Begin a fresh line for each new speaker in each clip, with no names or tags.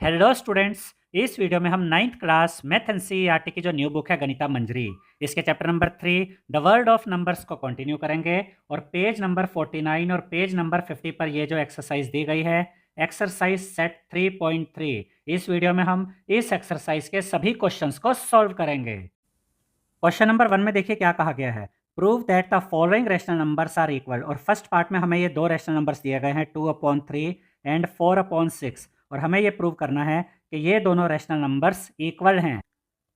Hello students. इस video में हम नाइन्थ क्लास मैथ एनसीईआरटी की जो न्यू बुक है गणिता मंजरी, इसके chapter number 3 the world of numbers को कंटिन्यू करेंगे। और पेज नंबर 49 और पेज नंबर 50 पर ये जो एक्सरसाइज दी गई है, एक्सरसाइज सेट 3.3, इस वीडियो में हम इस एक्सरसाइज के सभी क्वेश्चंस को सॉल्व करेंगे। क्वेश्चन नंबर 1 में देखिए क्या कहा गया है। Prove that the following rational numbers are equal. और फर्स्ट पार्ट में हमें ये दो रैशनल नंबर्स दिए गए हैं 2/3 एंड 4/6, और हमें ये प्रूव करना है कि ये दोनों रैशनल नंबर्स इक्वल हैं।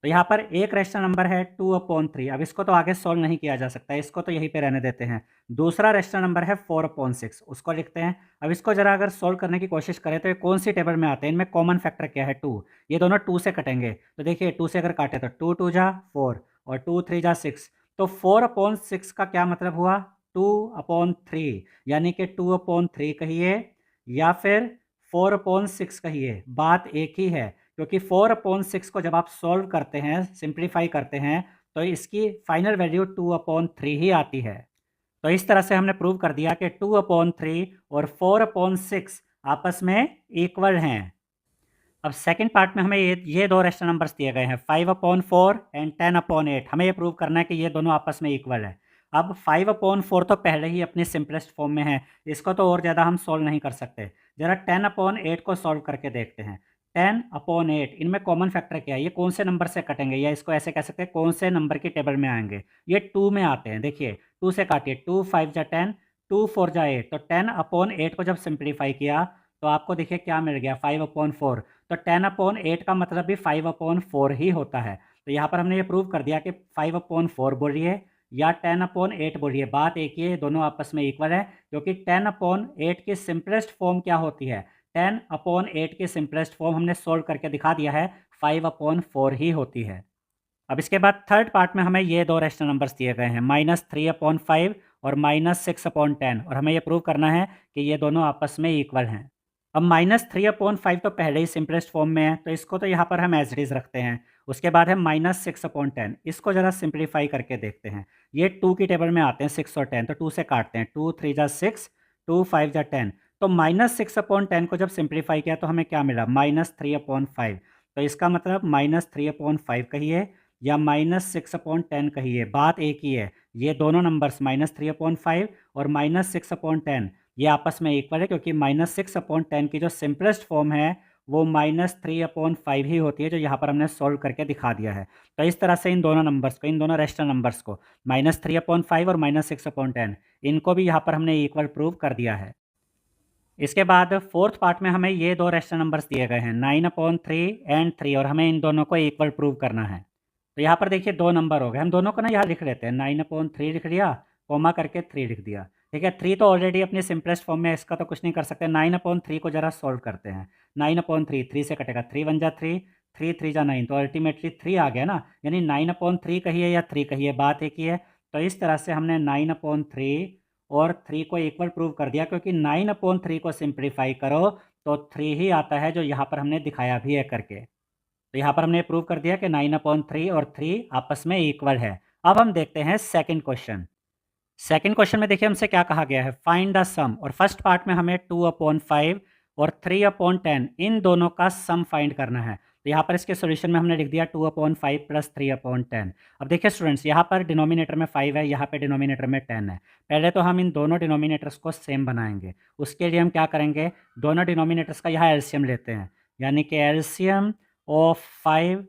तो यहाँ पर एक रैशनल नंबर है 2/3, अब इसको तो आगे सोल्व नहीं किया जा सकता, इसको तो यहीं पे रहने देते हैं। दूसरा रैशनल नंबर है 4/6, उसको लिखते हैं। अब इसको जरा अगर सोल्व करने की कोशिश करें तो ये कौन सी टेबल में आते हैं, इनमें कॉमन फैक्टर क्या है 2, ये दोनों 2 से कटेंगे। तो देखिए 2 से अगर काटे तो 2 2 जा 4 और 2 3 जा 6, तो 4/6 का क्या मतलब हुआ 2/3, यानी कि 2/3 कहिए या फिर 4/6 कहिए, बात एक ही है। क्योंकि 4/6 को जब आप सॉल्व करते हैं, सिंप्लीफाई करते हैं, तो इसकी फाइनल वैल्यू 2/3 ही आती है। तो इस तरह से हमने प्रूव कर दिया कि 2/3 और 4/6 आपस में इक्वल हैं। अब सेकंड पार्ट में हमें ये दो रैशनल नंबर्स दिए गए हैं 5/4 एंड 10/8। हमें ये प्रूव करना है कि ये दोनों आपस में इक्वल है। अब 5/4 तो पहले ही अपनी सिंपलेस्ट फॉर्म में है, इसको तो और ज़्यादा हम सॉल्व नहीं कर सकते। जरा 10/8 को सॉल्व करके देखते हैं। 10/8, इनमें कॉमन फैक्टर क्या है, ये कौन से नंबर से कटेंगे, या इसको ऐसे कह सकते हैं कौन से नंबर की टेबल में आएंगे। ये 2 में आते हैं, देखिए 2 से काटिए, 2 5 जा 10, 2 4 जा 8, तो 10/8 को जब सिंप्लीफाई किया तो आपको देखिए क्या मिल गया 5/4। तो 10/8 का मतलब भी 5/4 ही होता है। तो यहाँ पर हमने ये प्रूव कर दिया कि 5/4 बोलिए या 10/8 बोलिए, बात एक ही है, दोनों आपस में इक्वल है। क्योंकि 10/8 की सिंपलेस्ट फॉर्म क्या होती है, 10/8 की सिंपलेस्ट फॉर्म हमने सोल्व करके दिखा दिया है, 5/4 ही होती है। अब इसके बाद थर्ड पार्ट में हमें ये दो रैशनल नंबर्स दिए गए हैं -3/5 और -6/10, और हमें ये प्रूव करना है कि ये दोनों आपस में इक्वल हैं। अब -3/5 तो पहले ही सिंपलेस्ट फॉर्म में है, तो इसको तो यहाँ पर हम एज इट इज रखते हैं। उसके बाद है -6/10, इसको ज़रा सिंप्लीफाई करके देखते हैं। ये 2 की टेबल में आते हैं 6 और 10, तो 2 से काटते हैं, 2 3 जा 6, 2 5 जा 10, तो -6/10 को जब सिंप्लीफाई किया तो हमें क्या मिला -3/5। तो इसका मतलब -3/5 कहिए या -6/10 कहिए, बात एक ही है। ये दोनों नंबर्स -3/5 और -6/10 ये आपस में इक्वल है, क्योंकि -6/10 की जो सिंपलेस्ट फॉर्म है वो -3/5 ही होती है, जो यहाँ पर हमने सॉल्व करके दिखा दिया है। तो इस तरह से इन दोनों नंबर्स को, इन दोनों रैशनल नंबर्स को, -3/5 और -6/10, इनको भी यहाँ पर हमने इक्वल प्रूव कर दिया है। इसके बाद फोर्थ पार्ट में हमें ये दो रैशनल नंबर्स दिए गए हैं 9/3 एंड 3, और हमें इन दोनों को इक्वल प्रूव करना है। तो यहाँ पर देखिए दो नंबर हो गए, हम दोनों को ना यहाँ लिख लेते हैं, 9/3 लिख लिया, कॉमा करके 3 लिख दिया। ठीक है, 3 तो ऑलरेडी अपनी सिंपलेस्ट फॉर्म में, इसका तो कुछ नहीं कर सकते। 9/3 को जरा सॉल्व करते हैं। 9/3 3 से कटेगा, 3 1 जा 3, 3 3 जा 9, तो अल्टीमेटली 3 आ गया ना, यानी 9/3 कहिए या 3 कहिए, बात एक ही है। तो इस तरह से हमने 9/3 और 3 को इक्वल प्रूव कर दिया, क्योंकि 9/3 को सिंप्लीफाई करो तो 3 ही आता है, जो यहाँ पर हमने दिखाया भी है करके। तो यहाँ पर हमने प्रूव कर दिया कि 9/3 और 3 आपस में इक्वल है। अब हम देखते हैं सेकंड क्वेश्चन। सेकंड क्वेश्चन में देखिए हमसे क्या कहा गया है, फाइंड द सम। और फर्स्ट पार्ट में हमें 2/5 और 3/10 इन दोनों का सम फाइंड करना है। तो यहाँ पर इसके सॉल्यूशन में हमने लिख दिया 2/5 प्लस 3/10। अब देखिए स्टूडेंट्स, यहाँ पर डिनोमिनेटर में 5 है, यहाँ पे डिनोमिनेटर में 10 है। पहले तो हम इन दोनों डिनोमिनेटर्स को सेम बनाएंगे। उसके लिए हम क्या करेंगे, दोनों डिनोमिनेटर्स का यहाँ एलसीएम लेते हैं, यानी कि एलसीएम ऑफ 5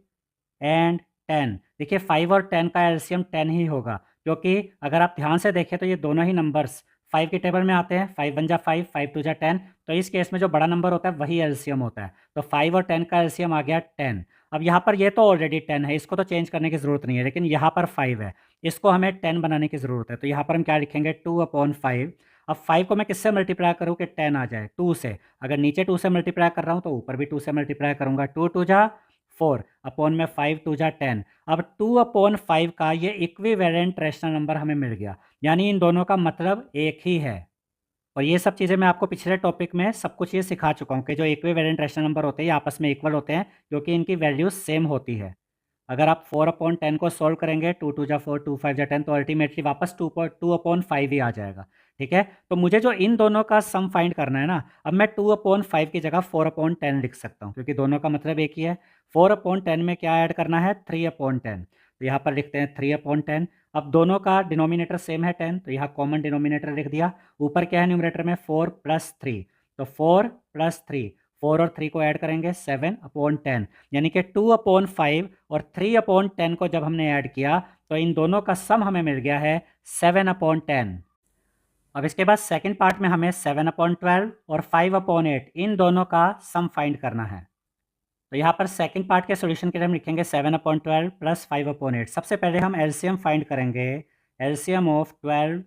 एंड 10। देखिए 5 और 10 का एलसीएम 10 ही होगा, क्योंकि अगर आप ध्यान से देखें तो ये दोनों ही नंबर्स 5 की टेबल में आते हैं। 5 1 जा 5, 5 2 जा 10, तो इस केस में जो बड़ा नंबर होता है वही एलसीएम होता है। तो 5 और 10 का एलसीएम आ गया 10। अब यहाँ पर ये तो ऑलरेडी 10 है, इसको तो चेंज करने की ज़रूरत नहीं है, लेकिन यहाँ पर 5 है, इसको हमें 10 बनाने की ज़रूरत है। तो यहाँ पर हम क्या लिखेंगे 2/5। अब 5 को मैं किससे मल्टीप्लाई करूँ कि 10 आ जाए, 2 से। अगर नीचे 2 से मल्टीप्लाई कर रहा हूँ तो ऊपर भी 2 से मल्टीप्लाई करूँगा, 2 2 जा 4 अपॉन में 5 2 जा 10। अब 2/5 का ये इक्विवेलेंट रैशनल नंबर हमें मिल गया, यानी इन दोनों का मतलब एक ही है। और ये सब चीज़ें मैं आपको पिछले टॉपिक में सब कुछ ये सिखा चुका हूँ कि जो इक्विवेलेंट रैशनल नंबर होते हैं ये आपस में इक्वल होते हैं, क्योंकि इनकी वैल्यूज सेम होती है। अगर आप 4/10 को सॉल्व करेंगे, 2 2 जा 4, 2 5 जा 10, तो अल्टीमेटली वापस 2/5 ही आ जाएगा। ठीक है। तो मुझे जो इन दोनों का सम फाइंड करना है ना, अब मैं 2/5 की जगह 4/10 लिख सकता हूँ, क्योंकि दोनों का मतलब एक ही है। 4/10 में क्या ऐड करना है, 3/10। तो यहाँ पर लिखते हैं 3/10। अब दोनों का डिनोमिनेटर सेम है 10, तो यहाँ कॉमन डिनोमिनेटर लिख दिया। ऊपर क्या है न्यूमरेटर में, 4 + 3, तो 4 + 3, 4 और 3 को ऐड करेंगे 7/10, यानी कि 2/5 और 3/10 को जब हमने ऐड किया तो इन दोनों का सम हमें मिल गया है 7/10। अब इसके बाद सेकंड पार्ट में हमें 7/12 और 5/8 इन दोनों का सम फाइंड करना है। तो यहाँ पर सेकंड पार्ट के सॉल्यूशन के लिए हम लिखेंगे 7/12 + 5/8। सबसे पहले हम एलसीएम फाइंड करेंगे, एलसीएम ऑफ 12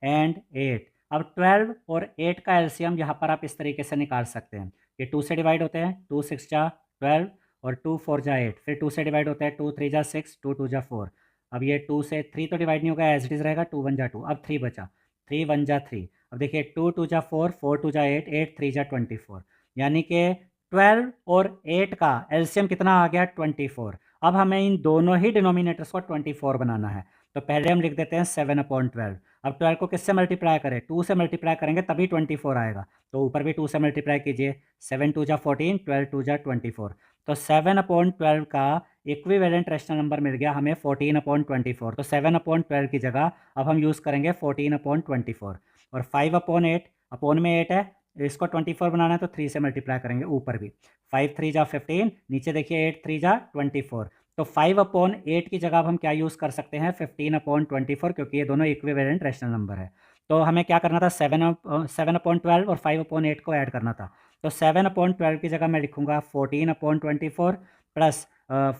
एंड 8। अब 12 और 8 का एलसीएम यहाँ पर आप इस तरीके से निकाल सकते हैं। ये 2 से डिवाइड होते हैं, 2 6 जा 12 और 2 4 जा 8, फिर 2 से डिवाइड होता है, 2 3 जा 6, 2 2 जा 4। अब ये 2 से 3 तो डिवाइड नहीं होगा, एज इट इज़ रहेगा, 2 1 जा 2, अब 3 बचा, 3 1 जा 3। अब देखिए 2 2 जा 4, 4 2 जा 8, 8 3 जा 24, यानी कि 12 और 8 का एलसीएम कितना आ गया, 24। अब हमें इन दोनों ही डिनोमिनेटर्स को 24 बनाना है। तो पहले हम लिख देते हैं 7/12। अब 12 को किससे मल्टीप्लाई करें, 2 से मल्टीप्लाई करेंगे तभी 24 आएगा, तो ऊपर भी 2 से मल्टीप्लाई कीजिए, 7 2 जा 14, 12 2 जा 24। तो 7/12 का इक्विवेलेंट रैशनल नंबर मिल गया हमें 14/24। तो 7/12 की जगह अब हम यूज़ करेंगे 14/24। और 5/8, अपोन में 8 है, इसको 24 बनाना है तो 3 से मल्टीप्लाई करेंगे ऊपर भी, 5 3 जा 15, नीचे देखिए 8 3 जा 24। तो 5/8 की जगह अब हम क्या यूज़ कर सकते हैं, 15/24, क्योंकि ये दोनों इक्विवेलेंट रैशनल नंबर है। तो हमें क्या करना था, 7/12 और 5/8 को ऐड करना था। तो 7/12 की जगह मैं लिखूंगा 14/24 प्लस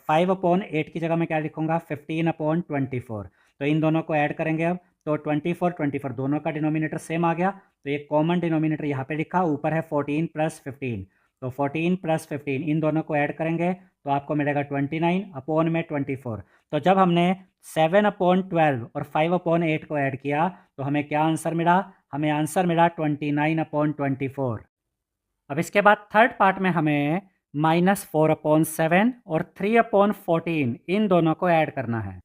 5/8 की जगह मैं क्या लिखूंगा, 15/24। तो इन दोनों को ऐड करेंगे अब, तो 24 24 दोनों का डिनोमिनेटर सेम आ गया, तो एक कॉमन डिनोमिनेटर यहाँ पे लिखा, ऊपर है 14 + 15। तो 14 + 15 इन दोनों को ऐड करेंगे तो आपको मिलेगा 29 अपोन में 24। तो जब हमने 7/12 और 5/8 को ऐड किया तो हमें क्या आंसर मिला, हमें आंसर मिला 29/24। अब इसके बाद थर्ड पार्ट में हमें -4/7 और 3/14 इन दोनों को ऐड करना है।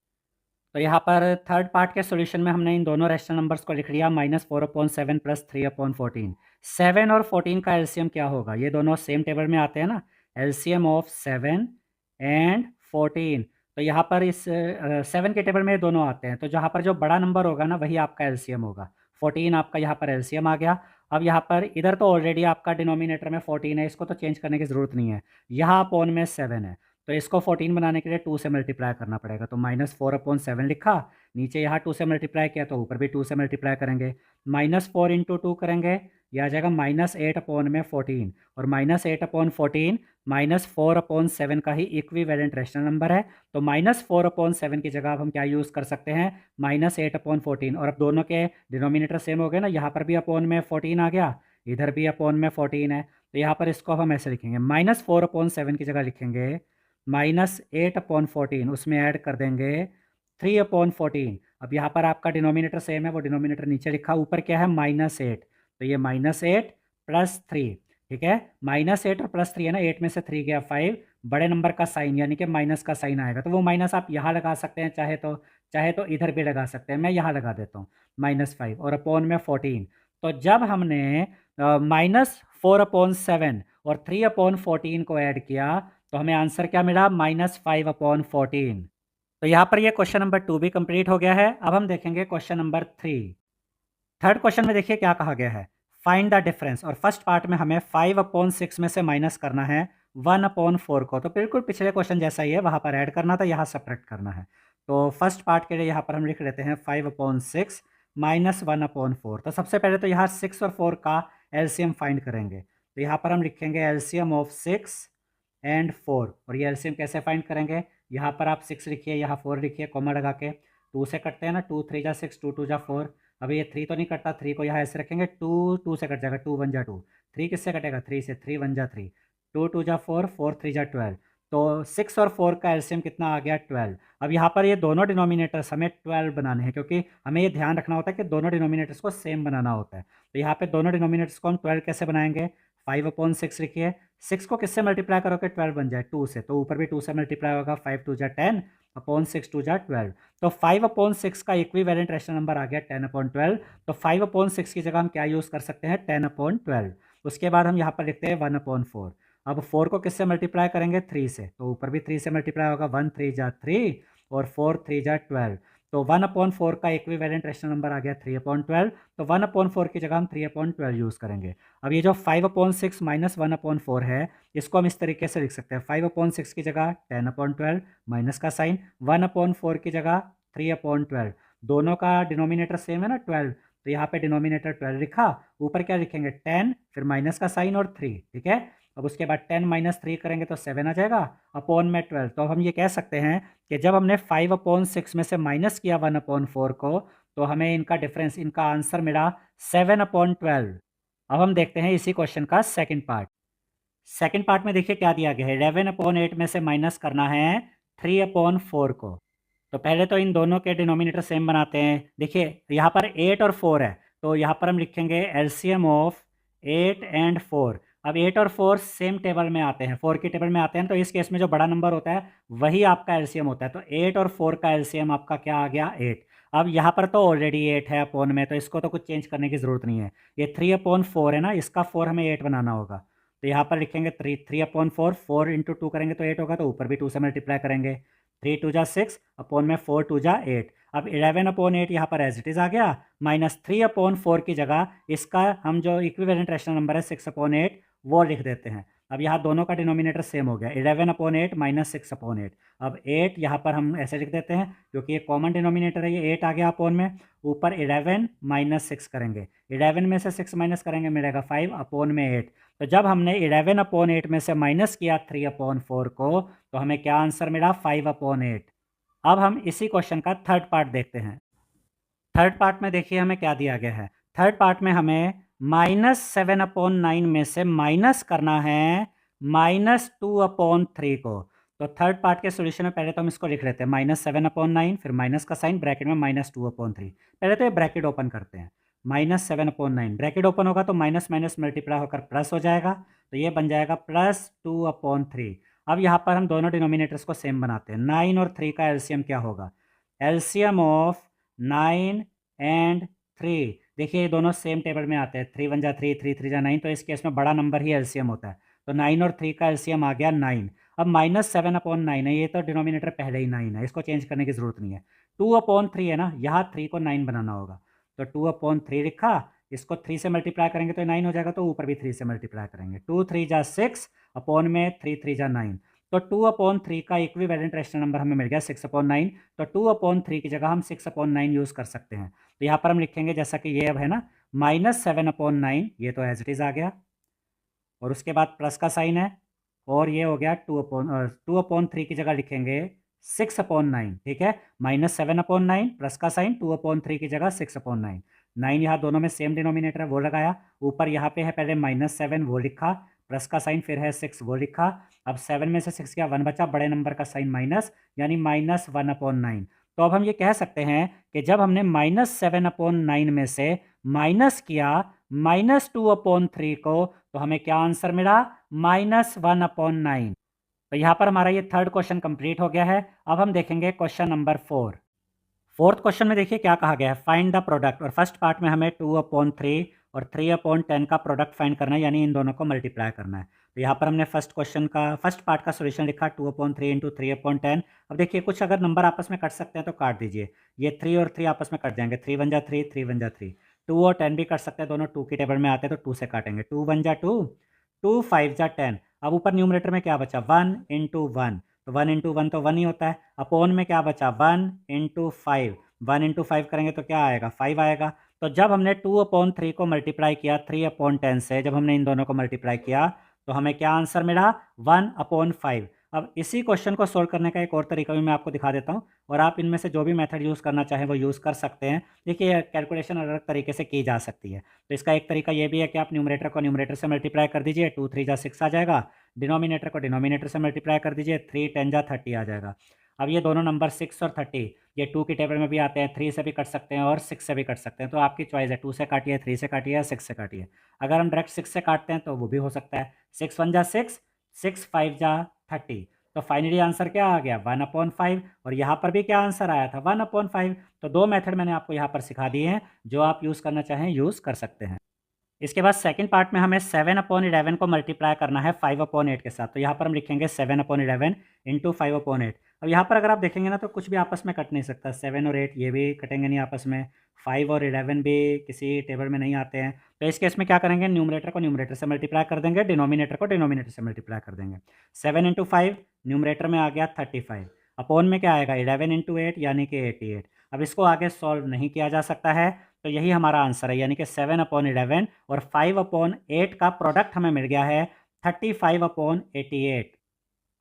तो यहाँ पर थर्ड पार्ट के सॉल्यूशन में हमने इन दोनों रैशनल नंबर्स को लिख लिया, -4/7 + 3/14। 7 और 14 का एलसीएम क्या होगा, ये दोनों सेम टेबल में आते हैं ना, एलसीएम ऑफ 7 एंड 14। तो यहाँ पर इस 7 के टेबल में ये दोनों आते हैं, तो जहाँ पर जो बड़ा नंबर होगा ना वही आपका एलसीएम होगा। 14 आपका यहाँ पर एलसीएम आ गया। अब यहाँ पर इधर तो ऑलरेडी आपका डिनोमिनेटर में 14 है, इसको तो चेंज करने की ज़रूरत नहीं है। यहाँ अपोन में 7 है, तो इसको 14 बनाने के लिए 2 से मल्टीप्लाई करना पड़ेगा, तो -4/7 लिखा, नीचे यहाँ 2 से मल्टीप्लाई किया तो ऊपर भी 2 से मल्टीप्लाई करेंगे, -4 × 2 करेंगे, यह आ जाएगा -8/14। और -8/14 -4/7 का ही इक्विवेलेंट रैशनल नंबर है, तो -4/7 की जगह अब हम क्या यूज़ कर सकते हैं, -8/14। और अब दोनों के डिनोमिनेटर सेम हो गए ना, यहाँ पर भी अपोन में 14 आ गया, इधर भी अपोन में 14 है, तो यहाँ पर इसको हम ऐसे लिखेंगे, -4/7 की जगह लिखेंगे -8/14, उसमें ऐड कर देंगे 3/14। अब यहाँ पर आपका डिनोमिनेटर सेम है, वो डिनोमिनेटर नीचे लिखा, ऊपर क्या है, -8, तो ये -8 + 3, ठीक है, -8 और +3 है ना, 8 में से 3 गया 5, बड़े नंबर का साइन यानी कि माइनस का साइन आएगा, तो वो माइनस आप यहाँ लगा सकते हैं, चाहे तो इधर भी लगा सकते हैं, मैं यहाँ लगा देता हूँ -5 और अपोन में 14। तो जब हमने -4/7 और 3/14 को ऐड किया तो हमें आंसर क्या मिला, -5/14। तो यहाँ पर ये क्वेश्चन नंबर 2 भी कंप्लीट हो गया है। अब हम देखेंगे क्वेश्चन नंबर 3। थर्ड क्वेश्चन में देखिए क्या कहा गया है, फाइंड द डिफरेंस, और फर्स्ट पार्ट में हमें 5/6 में से माइनस करना है 1/4 को, तो बिल्कुल पिछले क्वेश्चन जैसा ही है, वहाँ पर ऐड करना था, यहाँ सब्ट्रैक्ट करना है। तो फर्स्ट पार्ट के लिए यहाँ पर हम लिख लेते हैं 5/6 - 1/4। तो सबसे पहले तो यहाँ 6 और 4 का एलसीएम फाइंड करेंगे, तो यहाँ पर हम लिखेंगे एलसीएम ऑफ 6 एंड 4। और ये एलसीएम कैसे फाइंड करेंगे, यहाँ पर आप 6 लिखिए, यहाँ 4 लिखिए, कॉमा लगा के, 2 से कटते हैं ना, 2 3 जा 6, 2 2 जा 4। अब ये 3 तो नहीं कटता, 3 को यहाँ ऐसे रखेंगे, 2 2 से कट जाएगा, 2 1 जा 2, 3 किससे कटेगा, 3 से, 3 1 जा 3, 2 2 जा 4, 4 3 जा 12। तो 6 और 4 का एलसीएम कितना आ गया, 12। अब यहाँ पर ये दोनों डिनोमिनेटर्स हमें 12 बनाने हैं, क्योंकि हमें ये ध्यान रखना होता है कि दोनों डिनोमिनेटर्स को सेम बनाना होता है। तो यहाँ पे दोनों डिनोमिनेटर्स को हम 12 कैसे बनाएंगे, 5/6 लिखिए। 6 को किससे मल्टीप्लाई करोगे 12 बन जाए 2 से, तो ऊपर भी 2 से मल्टीप्लाई होगा। 5 2 जा 10 अपॉन 6 2 जा 12। तो 5/6 का इक्विवेलेंट रैशनल नंबर आ गया 10/12। तो 5/6 की जगह हम क्या यूज़ कर सकते हैं 10/12। उसके बाद हम यहाँ पर लिखते हैं 1/4। अब 4 को किससे मल्टीप्लाई करेंगे 3 से, तो ऊपर भी 3 से मल्टीप्लाई होगा। 1 3 जा 3 और 4 3 जा 12। तो 1/4 का इक्विवेलेंट रैशनल नंबर आ गया 3/12। तो 1/4 की जगह हम 3/12 यूज़ करेंगे। अब ये जो 5/6 माइनस 1/4 है, इसको हम इस तरीके से लिख सकते हैं। 5/6 की जगह 10/12 माइनस का साइन, 1/4 की जगह 3/12। दोनों का डिनोमिनेटर सेम है ना 12, तो यहाँ पे डिनोमिनेटर 12 लिखा, ऊपर क्या लिखेंगे 10, फिर माइनस का साइन और 3। ठीक है, अब उसके बाद 10 माइनस 3 करेंगे तो 7 आ जाएगा, अपॉन में 12। तो अब हम ये कह सकते हैं कि जब हमने 5/6 में से माइनस किया 1/4 को, तो हमें इनका डिफरेंस, इनका आंसर मिला 7/12। अब हम देखते हैं इसी क्वेश्चन का सेकंड पार्ट। सेकंड पार्ट में देखिए क्या दिया गया है। 11/8 में से माइनस करना है 3/4 को। तो पहले तो इन दोनों के डिनोमिनेटर सेम बनाते हैं। देखिए यहाँ पर 8 और 4 है, तो यहाँ पर हम लिखेंगे एलसीएम ऑफ 8 एंड 4। अब 8 और 4 सेम टेबल में आते हैं, 4 की टेबल में आते हैं, तो इस केस में जो बड़ा नंबर होता है वही आपका एलसीएम होता है। तो 8 और 4 का एलसीएम आपका क्या आ गया 8। अब यहाँ पर तो ऑलरेडी 8 है अपॉन में, तो इसको तो कुछ चेंज करने की ज़रूरत नहीं है। ये 3/4 है ना, इसका 4 हमें 8 बनाना होगा। तो यहाँ पर लिखेंगे 3/4, 4 इंटू 2 करेंगे तो 8 होगा, तो ऊपर भी 2 से मल्टीप्लाई करेंगे। 3 2 जा 6 अपॉन में 4 2 जा 8। अब 11/8 यहाँ पर एज इट इज़ आ गया, माइनस 3/4 की जगह इसका हम जो इक्विवेलेंट रैशनल नंबर है 6/8 वो लिख देते हैं। अब यहाँ दोनों का डिनोमिनेटर सेम हो गया, 11/8 माइनस 6/8। अब 8 यहाँ पर हम ऐसे लिख देते हैं क्योंकि ये कॉमन डिनोमिनेटर है, ये 8 आ गया अपॉन में, ऊपर 11 माइनस 6 करेंगे। 11 में से 6 माइनस करेंगे मिलेगा 5 अपॉन में 8। तो जब हमने 11/8 में से माइनस किया 3/4 को, तो हमें क्या आंसर मिला 5/8। अब हम इसी क्वेश्चन का थर्ड पार्ट देखते हैं। थर्ड पार्ट में देखिए हमें क्या दिया गया है। थर्ड पार्ट में हमें -7/9 में से माइनस करना है -2/3 को। तो थर्ड पार्ट के सोल्यूशन में पहले तो हम इसको लिख लेते हैं -7/9, फिर माइनस का साइन, ब्रैकेट में -2/3। पहले तो ये ब्रैकेट ओपन करते हैं। -7/9 ब्रैकेट ओपन होगा तो माइनस माइनस मल्टीप्लाई होकर प्लस हो जाएगा, तो ये बन जाएगा +2/3। अब यहाँ पर हम दोनों डिनोमिनेटर्स को सेम बनाते हैं। 9 और 3 का एलसीएम क्या होगा, एलसीएम ऑफ 9 एंड 3। देखिए ये दोनों सेम टेबल में आते हैं, 3 1 जा 3, 3 3 जा 9, तो इस केस में बड़ा नंबर ही एलसीएम होता है। तो 9 और 3 का एलसीएम आ गया 9। अब -7/9 है, ये तो डिनोमिनेटर पहले ही 9 है, इसको चेंज करने की जरूरत नहीं है। 2/3 है ना, यहाँ 3 को 9 बनाना होगा, तो 2/3 लिखा, इसको 3 से मल्टीप्लाई करेंगे तो 9 हो जाएगा, तो ऊपर भी 3 से मल्टीप्लाई करेंगे। 2 3 जा 6 अपॉन में 3 3 जा 9। तो 2/3 का इक्विवेलेंट रैशनल नंबर हमें मिल गया 6/9। तो 2/3 की जगह हम 6/9 यूज़ कर सकते हैं। तो यहाँ पर हम लिखेंगे जैसा कि ये अब है ना, -7/9, ये तो एज इट इज़ आ गया, और उसके बाद प्लस का साइन है, और ये हो गया 2/3 की जगह लिखेंगे 6/9। ठीक है, -7/9 प्लस का साइन, 2/3 की जगह 6/9। 9 यहाँ दोनों में सेम डिनोमिनेटर है वो लगाया, ऊपर यहाँ पे है पहले -7 वो लिखा, प्लस का साइन फिर है 6 वो लिखा। अब 7 में से 6 गया 1 बचा, बड़े नंबर का साइन माइनस, यानी -1/9। तो अब हम ये कह सकते हैं कि जब हमने -7/9 में से माइनस किया -2/3 को, तो हमें क्या आंसर मिला -1/9। तो यहाँ पर हमारा ये थर्ड क्वेश्चन कंप्लीट हो गया है। अब हम देखेंगे क्वेश्चन नंबर 4। फोर्थ क्वेश्चन में देखिए क्या कहा गया है, फाइंड द प्रोडक्ट। और फर्स्ट पार्ट में हमें 2/3 और 3/10 का प्रोडक्ट फाइंड करना है, यानी इन दोनों को मल्टीप्लाई करना है। तो यहाँ पर हमने फर्स्ट पार्ट का सोल्यूशन लिखा 2/3 इंटू 3/10। अब देखिए कुछ अगर नंबर आपस में कट सकते हैं तो काट दीजिए, ये 3 और 3 आपस में कट जाएंगे, 3 1 जा 3, 3 1 जा 3। 2 और 10 भी कट सकते हैं, दोनों 2 की टेबल में आते हैं, तो 2 से काटेंगे, 2 1 जा 2, 2 5 जा 10। अब ऊपर न्यूमरेटर में क्या बचा 1 इंटू 1, तो 1 इंटू 1 तो 1 ही होता है। अपोन में क्या बचा 1 इंटू 5, 1 इंटू 5 करेंगे तो क्या आएगा 5 आएगा। तो जब हमने 2/3 को मल्टीप्लाई किया 3/10 से, जब हमने इन दोनों को मल्टीप्लाई किया तो हमें क्या आंसर मिला 1/5। अब इसी क्वेश्चन को सोल्व करने का एक और तरीका भी मैं आपको दिखा देता हूँ, और आप इनमें से जो भी मेथड यूज़ करना चाहें वो यूज़ कर सकते हैं। देखिए कैलकुलेशन अलग अलग तरीके से की जा सकती है। तो इसका एक तरीका ये भी है कि आप न्यूमरेटर को न्यूमरेटर से मल्टीप्लाई कर दीजिए, 2 3 जा 6 आ जाएगा। डिनोमिनेटर को डिनोमिनेटर से मल्टीप्लाई कर दीजिए, 3 10 जा 30 आ जाएगा। अब ये दोनों नंबर 6 और 30 ये 2 की टेबल में भी आते हैं, 3 से भी कट सकते हैं और 6 से भी कट सकते हैं, तो आपकी चॉइस है 2 से काटिए, 3 से काटिए या 6 से काटिए। अगर हम डायरेक्ट 6 से काटते हैं तो वो भी हो सकता है, 6 1 जा 6, 6 5 जा 30, तो फाइनली आंसर क्या आ गया 1/5, और यहाँ पर भी क्या आंसर आया था 1/5। तो दो मेथड मैंने आपको यहाँ पर सिखा दिए हैं, जो आप यूज़ करना चाहें यूज़ कर सकते हैं। इसके बाद सेकंड पार्ट में हमें 7/11 को मल्टीप्लाई करना है 5/8 के साथ, तो यहाँ पर हम लिखेंगे 7/11 इंटू 5/8। अब यहाँ पर अगर आप देखेंगे ना तो कुछ भी आपस में कट नहीं सकता, 7 और 8 ये भी कटेंगे नहीं आपस में, 5 और 11 भी किसी टेबल में नहीं आते हैं। तो इस केस में क्या करेंगे, न्यूमरेटर को न्यूमरेटर से मल्टीप्लाई कर देंगे, डिनोमिनेटर को डिनोमिनेटर से मल्टीप्लाई कर देंगे। 7 इंटू 5 न्यूमरेटर में आ गया 35, अपॉन में क्या आएगा 11 इंटू 8 यानी कि 88। अब इसको आगे सॉल्व नहीं किया जा सकता है, तो यही हमारा आंसर है, यानी कि 7/11 और 5/8 का प्रोडक्ट हमें मिल गया है 35/88।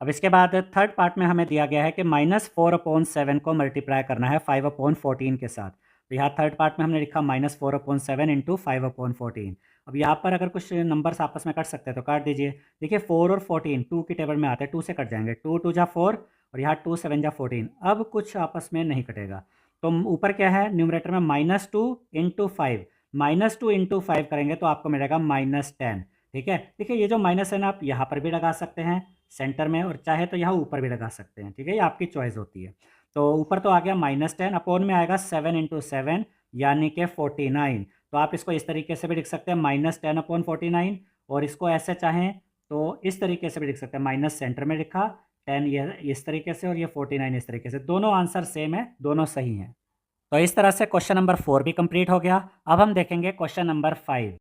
अब इसके बाद थर्ड पार्ट में हमें दिया गया है कि -4/7 को मल्टीप्लाई करना है 5/14 के साथ, तो यहाँ थर्ड पार्ट में हमने लिखा -4/7 इंटू 5/14। अब यहाँ पर अगर कुछ नंबर्स आपस में कट सकते हैं तो काट दीजिए। देखिए 4 और 14 2 की टेबल में आते हैं, 2 से कट जाएंगे, 2 2 जा 4 और यहाँ 2 7 जा 14, अब कुछ आपस में नहीं कटेगा। तो ऊपर क्या है न्यूमरेटर में -2 इंटू 5, -2 इंटू 5 करेंगे तो आपको मिलेगा -10। ठीक है, देखिए ये जो माइनस है ना आप यहाँ पर भी लगा सकते हैं सेंटर में, और चाहे तो यहाँ ऊपर भी लगा सकते हैं, ठीक है, ये आपकी चॉइस होती है। तो ऊपर तो आ गया -10, अपॉन में आएगा 7 इंटू 7 यानी कि 49। तो आप इसको इस तरीके से भी लिख सकते हैं -10/49, और इसको ऐसे चाहें तो इस तरीके से भी लिख सकते हैं, माइनस सेंटर में लिखा 10 ये इस तरीके से और ये 49 इस तरीके से, दोनों आंसर सेम है, दोनों सही हैं। तो इस तरह से क्वेश्चन नंबर 4 भी कंप्लीट हो गया। अब हम देखेंगे क्वेश्चन नंबर 5।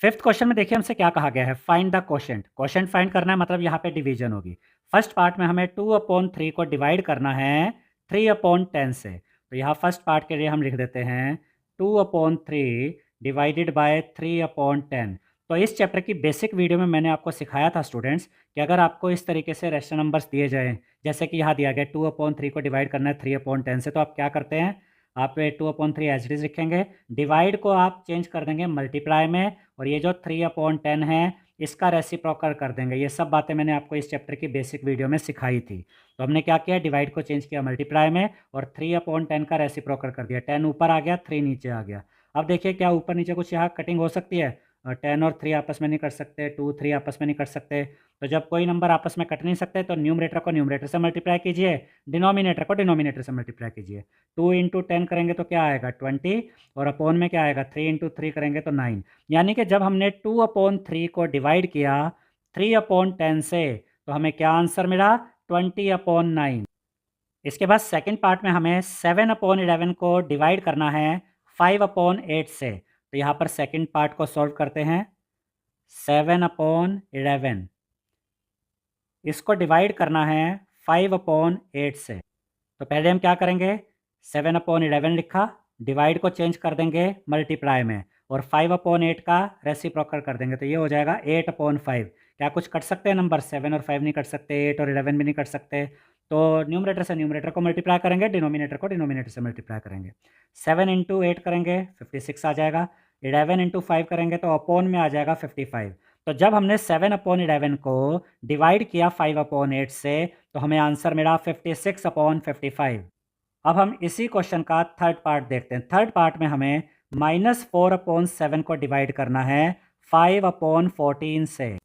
फिफ्थ क्वेश्चन में देखिए हमसे क्या कहा गया है, find the quotient. Quotient find करना है, मतलब यहाँ पे डिवीजन होगी। फर्स्ट पार्ट में हमें 2/3 को डिवाइड करना है 3/10 से, तो यहाँ फर्स्ट पार्ट के लिए हम लिख देते हैं 2/3 डिवाइडेड बाय 3/10। तो इस चैप्टर की बेसिक वीडियो में मैंने आपको सिखाया था स्टूडेंट्स कि अगर आपको इस तरीके से रेशनल नंबर्स दिए जाएँ, जैसे कि यहाँ दिया गया 2/3 को डिवाइड करना है 3/10 से, तो आप क्या करते हैं, आप 2/3 एज इट इज लिखेंगे, डिवाइड को आप चेंज कर देंगे मल्टीप्लाई में, और ये जो 3/10 है इसका रेसिप्रोकल कर देंगे। ये सब बातें मैंने आपको इस चैप्टर की बेसिक वीडियो में सिखाई थी। तो हमने क्या किया, डिवाइड को चेंज किया मल्टीप्लाई में और 3/10 का रेसिप्रोकल कर दिया। 10 ऊपर आ गया, 3 नीचे आ गया। अब देखिए क्या ऊपर नीचे कुछ यहाँ कटिंग हो सकती है, 10 और 3 आपस में नहीं कर सकते, 2 3 आपस में नहीं कर सकते। तो जब कोई नंबर आपस में कट नहीं सकते तो न्यूमरेटर को न्यूमरेटर से मल्टीप्लाई कीजिए, डिनोमिनेटर को डिनोमिनेटर से मल्टीप्लाई कीजिए। 2 इंटू 10 करेंगे तो क्या आएगा 20, और अपॉन में क्या आएगा 3 इंटू 3 करेंगे तो 9। यानी कि जब हमने 2/3 को डिवाइड किया 3/10 से, तो हमें क्या आंसर मिला 20/9। इसके बाद सेकंड पार्ट में हमें 7/11 को डिवाइड करना है 5/8 से, तो यहाँ पर सेकंड पार्ट को सॉल्व करते हैं। 7/11 इसको डिवाइड करना है 5/8 से, तो पहले हम क्या करेंगे, 7/11 लिखा, डिवाइड को चेंज कर देंगे मल्टीप्लाई में, और 5/8 का रेसिप्रोकल कर देंगे, तो ये हो जाएगा 8/5। क्या कुछ कट सकते हैं नंबर, 7 और 5 नहीं कट सकते, 8 और 11 भी नहीं कट सकते। तो न्यूमरेटर से न्यूमरेटर को मल्टीप्लाई करेंगे, डिनोमिनेटर को डिनोमिनेटर से मल्टीप्लाई करेंगे। 7 इंटू 8 करेंगे 56 आ जाएगा, 11 इंटू 5 करेंगे तो अपॉन में आ जाएगा 55। तो जब हमने 7/11 को डिवाइड किया 5/8 से, तो हमें आंसर मिला 56/55। अब हम इसी क्वेश्चन का थर्ड पार्ट देखते हैं। थर्ड पार्ट में हमें -4/7 को डिवाइड करना है 5/14 से,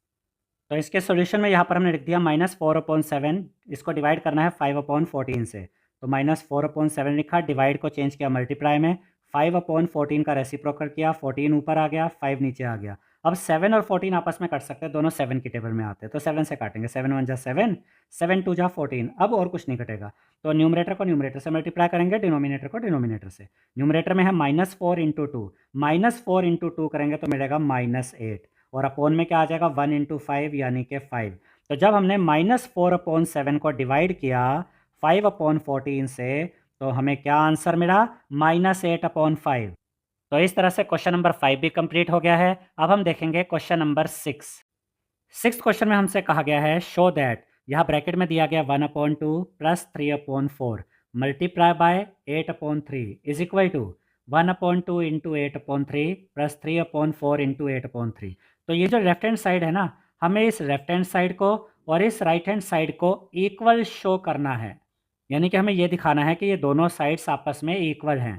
तो इसके सॉल्यूशन में यहाँ पर हमने लिख दिया -4/7, इसको डिवाइड करना है 5/14 से, तो -4/7 लिखा, डिवाइड को चेंज किया मल्टीप्लाई में, 5/14 का रेसिप्रोकल किया, 14 ऊपर आ गया, 5 नीचे आ गया। अब 7 और 14 आपस में कट सकते हैं, दोनों 7 की टेबल में आते हैं, तो 7 से काटेंगे, 7 1 जा 7, 7 2 जा 14, अब और कुछ नहीं कटेगा। तो न्यूमरेटर को न्यूमरेटर से मल्टीप्लाई करेंगे, डिनोमिनेटर को डिनोमिनेटर से। न्यूमरेटर में है -4 इंटू 2, -4 इंटू 2 करेंगे तो मिलेगा -8, और अपॉन में क्या आ जाएगा 1 इंटू 5 यानी कि 5। तो जब हमने -4/7 को डिवाइड किया 5/14 से, तो हमें क्या आंसर मिला -8/5। तो इस तरह से क्वेश्चन नंबर 5 भी कंप्लीट हो गया है। अब हम देखेंगे क्वेश्चन नंबर 6। सिक्स क्वेश्चन में हमसे कहा गया है शो दैट, यहाँ ब्रैकेट में दिया गया 1/2 plus 3/4 multiply by 8/3 is equal to 1/2 into 8/3 plus 3/4 into 8/3। तो ये जो लेफ्ट हैंड साइड है ना, हमें इस लेफ्ट हैंड साइड को और इस राइट हैंड साइड को इक्वल शो करना है। यानी कि हमें ये दिखाना है कि ये दोनों साइड्स आपस में इक्वल हैं।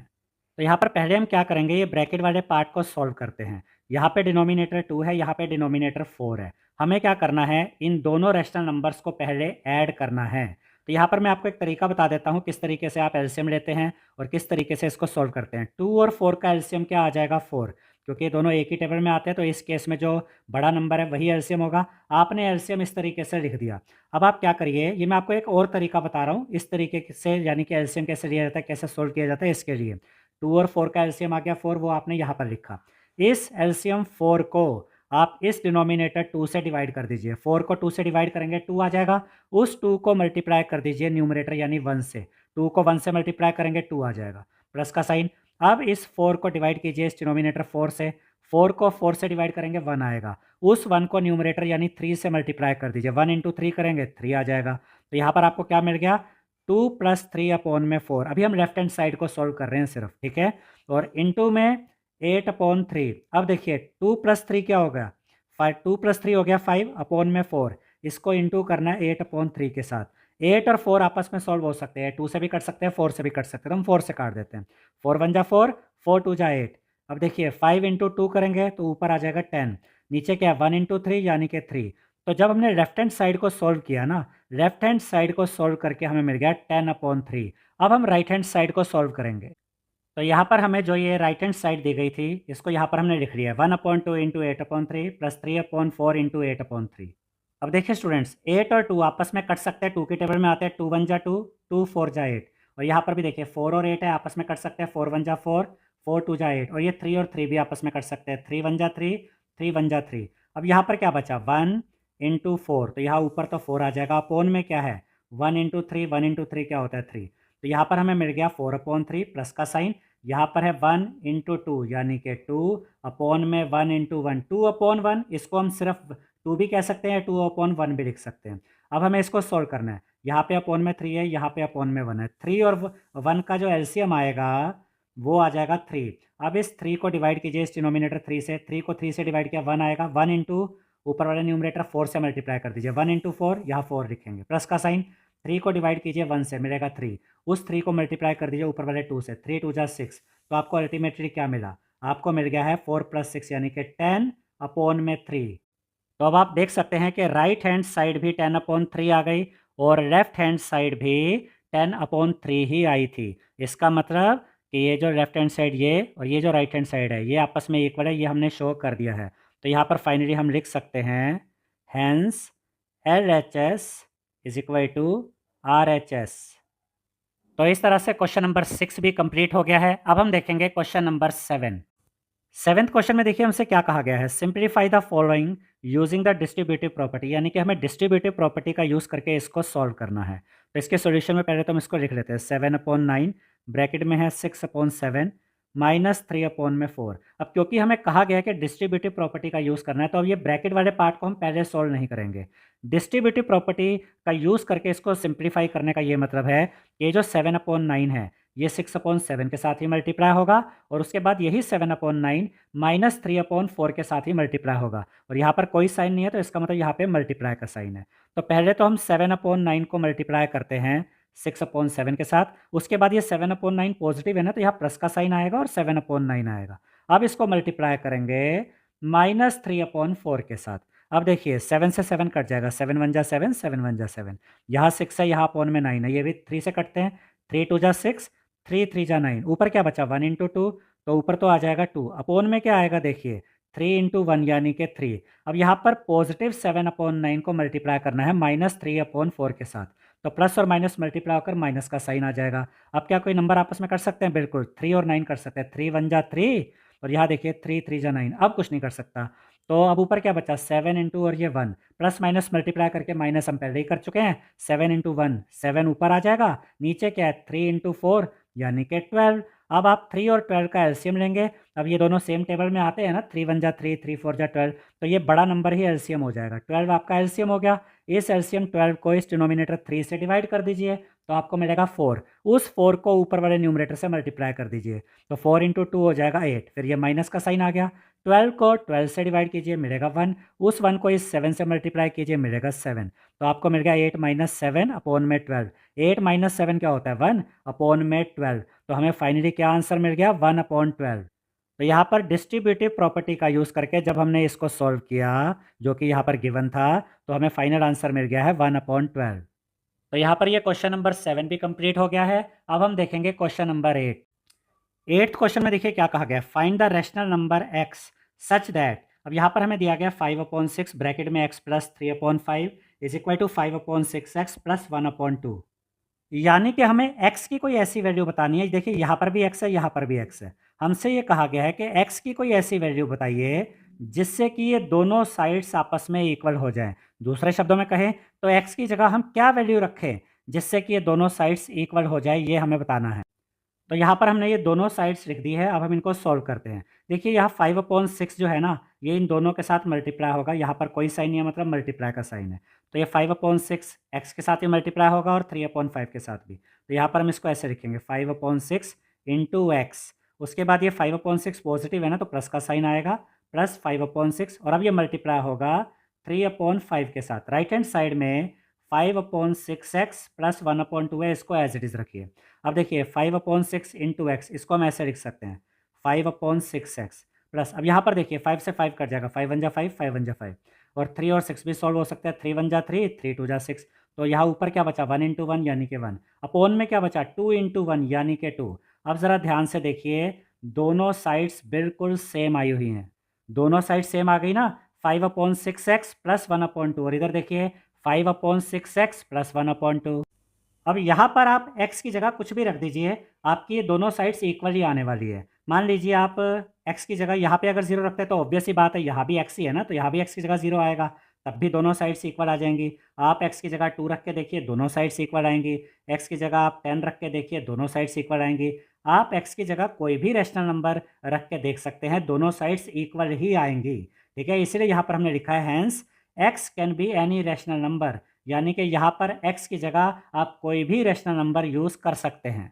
तो यहाँ पर पहले हम क्या करेंगे, ये ब्रैकेट वाले पार्ट को सॉल्व करते हैं। यहाँ पे डिनोमिनेटर 2 है, यहाँ पे डिनोमिनेटर 4 है। हमें क्या करना है, इन दोनों रैशनल नंबर्स को पहले ऐड करना है। तो यहाँ पर मैं आपको एक तरीका बता देता हूँ किस तरीके से आप एलसीएम लेते हैं और किस तरीके से इसको सॉल्व करते हैं। 2 और 4 का एलसीएम क्या आ जाएगा, 4, क्योंकि ये दोनों एक ही टेबल में आते हैं, तो इस केस में जो बड़ा नंबर है वही एलसीएम होगा। आपने एलसीएम इस तरीके से लिख दिया। अब आप क्या करिए, ये मैं आपको एक और तरीका बता रहा हूँ इस तरीके से, यानी कि एलसीएम कैसे लिया जाता है, कैसे सोल्व किया जाता है इसके लिए। 2 और 4 का एलसीएम आ गया 4, वो आपने यहाँ पर लिखा। इस एलसीएम 4 को आप इस डिनोमिनेटर 2 से डिवाइड कर दीजिए। 4 को 2 से डिवाइड करेंगे 2 आ जाएगा। उस 2 को मल्टीप्लाई कर दीजिए न्यूमरेटर यानी 1 से। 2 को 1 से मल्टीप्लाई करेंगे 2 आ जाएगा, प्लस का साइन। अब इस 4 को डिवाइड कीजिए इस डिनोमिनेटर 4 से। 4 को 4 से डिवाइड करेंगे 1 आएगा। उस 1 को न्यूमरेटर यानी 3 से मल्टीप्लाई कर दीजिए। 1 इंटू 3 करेंगे 3 आ जाएगा। तो यहाँ पर आपको क्या मिल गया, 2 + 3 अपॉन में 4। अभी हम लेफ्ट हैंड साइड को सॉल्व कर रहे हैं सिर्फ, ठीक है। और इंटू में 8/3। अब देखिए 2 + 3 क्या हो गया, 5। 2 + 3 हो गया 5 अपॉन में 4। इसको इंटू करना है 8/3 के साथ। 8 और 4 आपस में सॉल्व हो सकते हैं, 2 से भी कट सकते हैं, 4 से भी कट सकते हैं, तो हम 4 से काट देते हैं। 4 1 जा 4, 4 2 जा 8। अब देखिए 5 इंटू 2 करेंगे तो ऊपर आ जाएगा 10, नीचे क्या है 1 इंटू 3 यानी कि 3। तो जब हमने लेफ्ट हैंड साइड को सॉल्व किया ना, लेफ्ट हैंड साइड को सॉल्व करके हमें मिल गया 10/3। अब हम राइट हैंड साइड को सॉल्व करेंगे। तो यहाँ पर हमें जो ये राइट हैंड साइड दी गई थी, इसको यहाँ पर हमने लिख लिया 1/2 इंटू 8/3 प्लस 3/4 इंटू 8/3। अब देखिए स्टूडेंट्स, 8 और 2 आपस में कट सकते हैं, 2 के टेबल में आते हैं। 2 1 जा 2, 2 4 जा 8। और यहाँ पर भी देखिए 4 और 8 है, आपस में कट सकते हैं। 4 1 जा 4, 4 2 जा 8। और ये 3 और 3 भी आपस में कट सकते हैं। 3 1 जा 3, 3 1 जा 3। अब यहाँ पर क्या बचा, 1 इंटू 4, तो यहाँ ऊपर तो 4 आ जाएगा। अपोन में क्या है 1 इंटू 3, 1 इंटू 3 क्या होता है 3। तो यहाँ पर हमें मिल गया 4/3 प्लस का साइन। यहाँ पर है 1 इंटू 2 यानी कि 2 अपॉन में 1 इंटू 1, 2/1। इसको हम सिर्फ 2 भी कह सकते हैं, 2/1 भी लिख सकते हैं। अब हमें इसको सॉल्व करना है। यहाँ पे अपॉन में 3 है, यहाँ पे अपॉन में 1 है। 3 और 1 का जो एलसीएम आएगा वो आ जाएगा 3। अब इस 3 को डिवाइड कीजिए इस डिनोमिनेटर 3 से। 3 को 3 से डिवाइड किया 1 आएगा। 1 इंटू ऊपर वाले न्यूमरेटर 4 से मल्टीप्लाई कर दीजिए। 1 इंटू 4, यहाँ 4 लिखेंगे, प्लस का साइन। 3 को डिवाइड कीजिए 1 से, मिलेगा 3। उस 3 को मल्टीप्लाई कर दीजिए ऊपर वाले 2 से। 3 2 जा 6। तो आपको अल्टीमेटली क्या मिला, आपको मिल गया है 4 + 6 यानी कि 10/3। तो अब आप देख सकते हैं कि राइट हैंड साइड भी 10/3 आ गई और लेफ्ट हैंड साइड भी 10/3 ही आई थी। इसका मतलब कि ये जो लेफ्ट हैंड साइड ये और ये जो राइट हैंड साइड है, ये आपस में इक्वल है, ये हमने शो कर दिया है। तो यहाँ पर फाइनली हम लिख सकते हैं hence LHS is equal to RHS। तो इस तरह से क्वेश्चन नंबर 6 भी कंप्लीट हो गया है। अब हम देखेंगे क्वेश्चन नंबर 7। सेवेंथ क्वेश्चन में देखिए हमसे क्या कहा गया है, simplify the following using the distributive property, यानी कि हमें डिस्ट्रीब्यूटिव प्रॉपर्टी का यूज़ करके इसको सॉल्व करना है। तो इसके सॉल्यूशन में पहले तो हम इसको लिख लेते हैं 7/9 ब्रैकेट में है 6/7 -3/4। अब क्योंकि हमें कहा गया है कि डिस्ट्रीब्यूटिव प्रॉपर्टी का यूज़ करना है, तो अब ये ब्रैकेट वाले पार्ट को हम पहले सॉल्व नहीं करेंगे। डिस्ट्रीब्यूटिव प्रॉपर्टी का यूज़ करके इसको सिंप्लीफाई करने का ये मतलब है कि ये जो 7/9 है ये 6/7 के साथ ही मल्टीप्लाई होगा और उसके बाद यही 7/9 -3/4 के साथ ही मल्टीप्लाई होगा। और यहाँ पर कोई साइन नहीं है, तो इसका मतलब यहाँ पे मल्टीप्लाई का साइन है। तो पहले तो हम 7/9 को मल्टीप्लाई करते हैं 6/7 के साथ। उसके बाद ये 7/9 पॉजिटिव है ना, तो यहाँ प्लस का साइन आएगा और 7/9 आएगा। अब इसको मल्टीप्लाई करेंगे -3/4 के साथ। अब देखिए 7 से 7 कट जाएगा, 7 1 जा 7, 7 1 जा 7। यहाँ 6 है, यहाँ अपॉन में 9 है, ये भी 3 से कटते हैं। 3 2 जा 6, 3 3 जा 9। ऊपर क्या बचा 1 इंटू 2, तो ऊपर तो आ जाएगा 2। अपोन में क्या आएगा देखिए 3 इंटू 1 यानी कि 3। अब यहाँ पर पॉजिटिव 7/9 को मल्टीप्लाई करना है -3/4 के साथ, तो प्लस और माइनस मल्टीप्लाई होकर माइनस का साइन आ जाएगा। अब क्या कोई नंबर आपस में कर सकते हैं, बिल्कुल 3 और 9 कर सकते हैं। 3 1 जा 3 और यहाँ देखिए 3 3 जा 9। अब कुछ नहीं कर सकता, तो अब ऊपर क्या बचा 7 इंटू और ये 1, प्लस माइनस मल्टीप्लाई करके माइनस हम पहले ही कर चुके हैं। 7 इंटू 1 7 ऊपर आ जाएगा, नीचे क्या है 3 इंटू 4 यानी कि 12। अब आप 3 और 12 का एलसीएम लेंगे। अब ये दोनों सेम टेबल में आते हैं ना, 3 1 जा 3, 3 4 जा 12, तो ये बड़ा नंबर ही एलसीएम हो जाएगा। 12 आपका एलसीएम हो गया। इस एलसीएम 12 को इस डिनोमिनेटर 3 से डिवाइड कर दीजिए, तो आपको मिलेगा 4। उस 4 को ऊपर वाले न्यूमरेटर से मल्टीप्लाई कर दीजिए, तो 4 इंटू 2 हो जाएगा 8, फिर ये माइनस का साइन आ गया। 12 को 12 से डिवाइड कीजिए, मिलेगा 1। उस 1 को इस 7 से मल्टीप्लाई कीजिए, मिलेगा 7। तो आपको मिल गया 8 माइनस 7 अपॉन में 12। 8 माइनस 7 क्या होता है? 1 अपॉन में 12। तो हमें फाइनली क्या आंसर मिल गया? 1 अपॉन 12। तो यहाँ पर डिस्ट्रीब्यूटिव प्रॉपर्टी का यूज़ करके जब हमने इसको सॉल्व किया, जो कि यहाँ पर गिवन था, तो हमें फाइनल आंसर मिल गया है 1 अपॉन 12। तो यहाँ पर ये क्वेश्चन नंबर 7 भी कंप्लीट हो गया है। अब हम देखेंगे क्वेश्चन नंबर 8। 8th क्वेश्चन में देखिए क्या कहा गया, find the rational number x such that. अब यहाँ पर हमें दिया गया 5/6 ब्रैकेट में x plus 3/5 is equal to 5/6x plus 1/2। यानी कि हमें x की कोई ऐसी वैल्यू बतानी है। देखिए यहाँ पर भी x है, यहाँ पर भी x है। हमसे ये कहा गया है कि x की कोई ऐसी वैल्यू बताइए जिससे कि ये दोनों साइड्स आपस में इक्वल हो जाएं। दूसरे शब्दों में कहें तो x की जगह हम क्या वैल्यू रखें जिससे कि ये दोनों साइड्स इक्वल हो जाए, ये हमें बताना है। तो यहाँ पर हमने ये दोनों साइड्स लिख दी है। अब हम इनको सॉल्व करते हैं। देखिए यहाँ 5/6 जो है ना, ये इन दोनों के साथ मल्टीप्लाई होगा। यहाँ पर कोई साइन नहीं है, मतलब मल्टीप्लाई का साइन है। तो ये 5/6 एक्स के साथ ही मल्टीप्लाई होगा और 3/5 के साथ भी। तो यहाँ पर हम इसको ऐसे लिखेंगे 5/6 इंटू एक्स। उसके बाद ये 5/6 पॉजिटिव है ना, तो प्लस का साइन आएगा, प्लस 5/6। और अब ये मल्टीप्लाई होगा 3/5 के साथ। राइट हैंड साइड में 5/6x प्लस 1/2 है, इसको एज इट इज़ रखिए। अब देखिए 5/6 इंटू एक्स, इसको हम ऐसे लिख सकते हैं 5/6x प्लस, अब यहाँ पर देखिए 5 से 5 कट जाएगा, 5 1 जा 5, 5 1 जा 5, और 3 और 6 भी सॉल्व हो सकता है। 3 1 जा 3, 3 2 जा 6। तो यहाँ ऊपर क्या बचा? 1 इंटू 1 यानी कि 1, अपोन में क्या बचा? 2 इंटू 1 यानी कि 2। अब ज़रा ध्यान से देखिए, दोनों साइड्स बिल्कुल सेम आई हुई हैं। दोनों साइड सेम आ गई ना, 5/6x प्लस 1/2, और इधर देखिए 5/6x प्लस 1/2। अब यहाँ पर आप x की जगह कुछ भी रख दीजिए, आपकी ये दोनों साइड्स इक्वली आने वाली है। मान लीजिए आप x की जगह यहाँ पे अगर 0 रखते हैं तो ऑब्वियस ही बात है, यहाँ भी x ही है ना, तो यहाँ भी x की जगह 0 आएगा, तब भी दोनों साइड्स इक्वल आ जाएंगी। आप x की जगह 2 रख के देखिए, दोनों साइड्स इक्वल आएंगी। x की जगह आप 10 रख के देखिए, दोनों साइड्स इक्वल आएंगी। आप x की जगह कोई भी रैशनल नंबर रख के देख सकते हैं, दोनों साइड्स इक्वल ही आएंगी। ठीक है, इसीलिए यहाँ पर हमने लिखा है hence x can be any rational number, यानी कि यहाँ पर x की जगह आप कोई भी रैशनल नंबर यूज़ कर सकते हैं।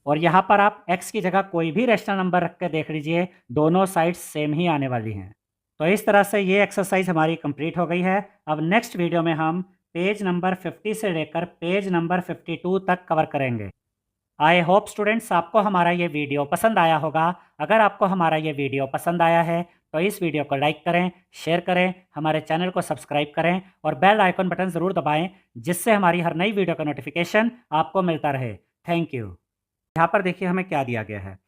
और यहाँ पर आप x की जगह कोई भी रैशनल नंबर रख के देख लीजिए, दोनों साइड्स सेम ही आने वाली हैं। तो इस तरह से ये एक्सरसाइज हमारी कंप्लीट हो गई है। अब नेक्स्ट वीडियो में हम पेज नंबर 50 से लेकर पेज नंबर 52 तक कवर करेंगे। आई होप स्टूडेंट्स आपको हमारा ये वीडियो पसंद आया होगा। अगर आपको हमारा ये वीडियो पसंद आया है तो इस वीडियो को लाइक करें, शेयर करें, हमारे चैनल को सब्सक्राइब करें और बेल आइकन बटन ज़रूर दबाएं, जिससे हमारी हर नई वीडियो का नोटिफिकेशन आपको मिलता रहे। Thank you. यहाँ पर देखिए हमें क्या दिया गया है,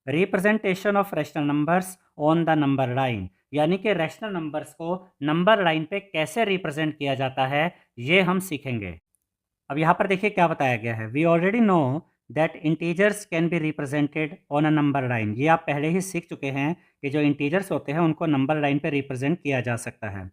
representation of rational numbers on the number line, यानी कि रैशनल नंबर्स को नंबर लाइन पे कैसे रिप्रेजेंट किया जाता है, ये हम सीखेंगे। अब यहाँ पर देखिए क्या बताया गया है, we already know that integers can be represented on a number line. ये आप पहले ही सीख चुके हैं कि जो इंटीजर्स होते हैं उनको नंबर लाइन पे रिप्रेजेंट किया जा सकता है।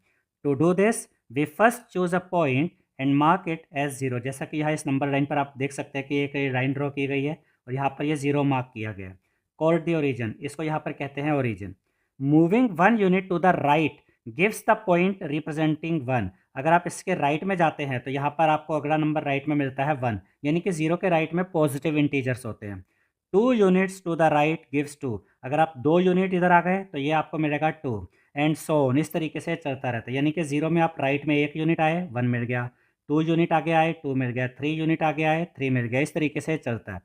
To do this we first choose a point and mark it as 0। जैसा कि यहाँ इस नंबर लाइन पर आप देख सकते हैं कि एक लाइन ड्रॉ की गई है और यहाँ पर ये 0 मार्क किया गया है। कॉल्ड द ओरिजिन, इसको यहाँ पर कहते हैं origin. Moving 1 unit to the right gives the point representing 1। अगर आप इसके राइट में जाते हैं तो यहाँ पर आपको अगला नंबर राइट में मिलता है 1, यानी कि 0 के राइट में पॉजिटिव इंटीजर्स होते हैं। 2 units to the right gives 2। अगर आप 2 यूनिट इधर आ गए तो ये आपको मिलेगा 2, एंड सो ऑन, इस तरीके से चलता रहता है। यानी कि 0 में आप राइट में 1 यूनिट आए, 1 मिल गया, 2 यूनिट आगे आए, 2 मिल गया, 3 यूनिट आगे आए, 3 मिल गया, इस तरीके से चलता है।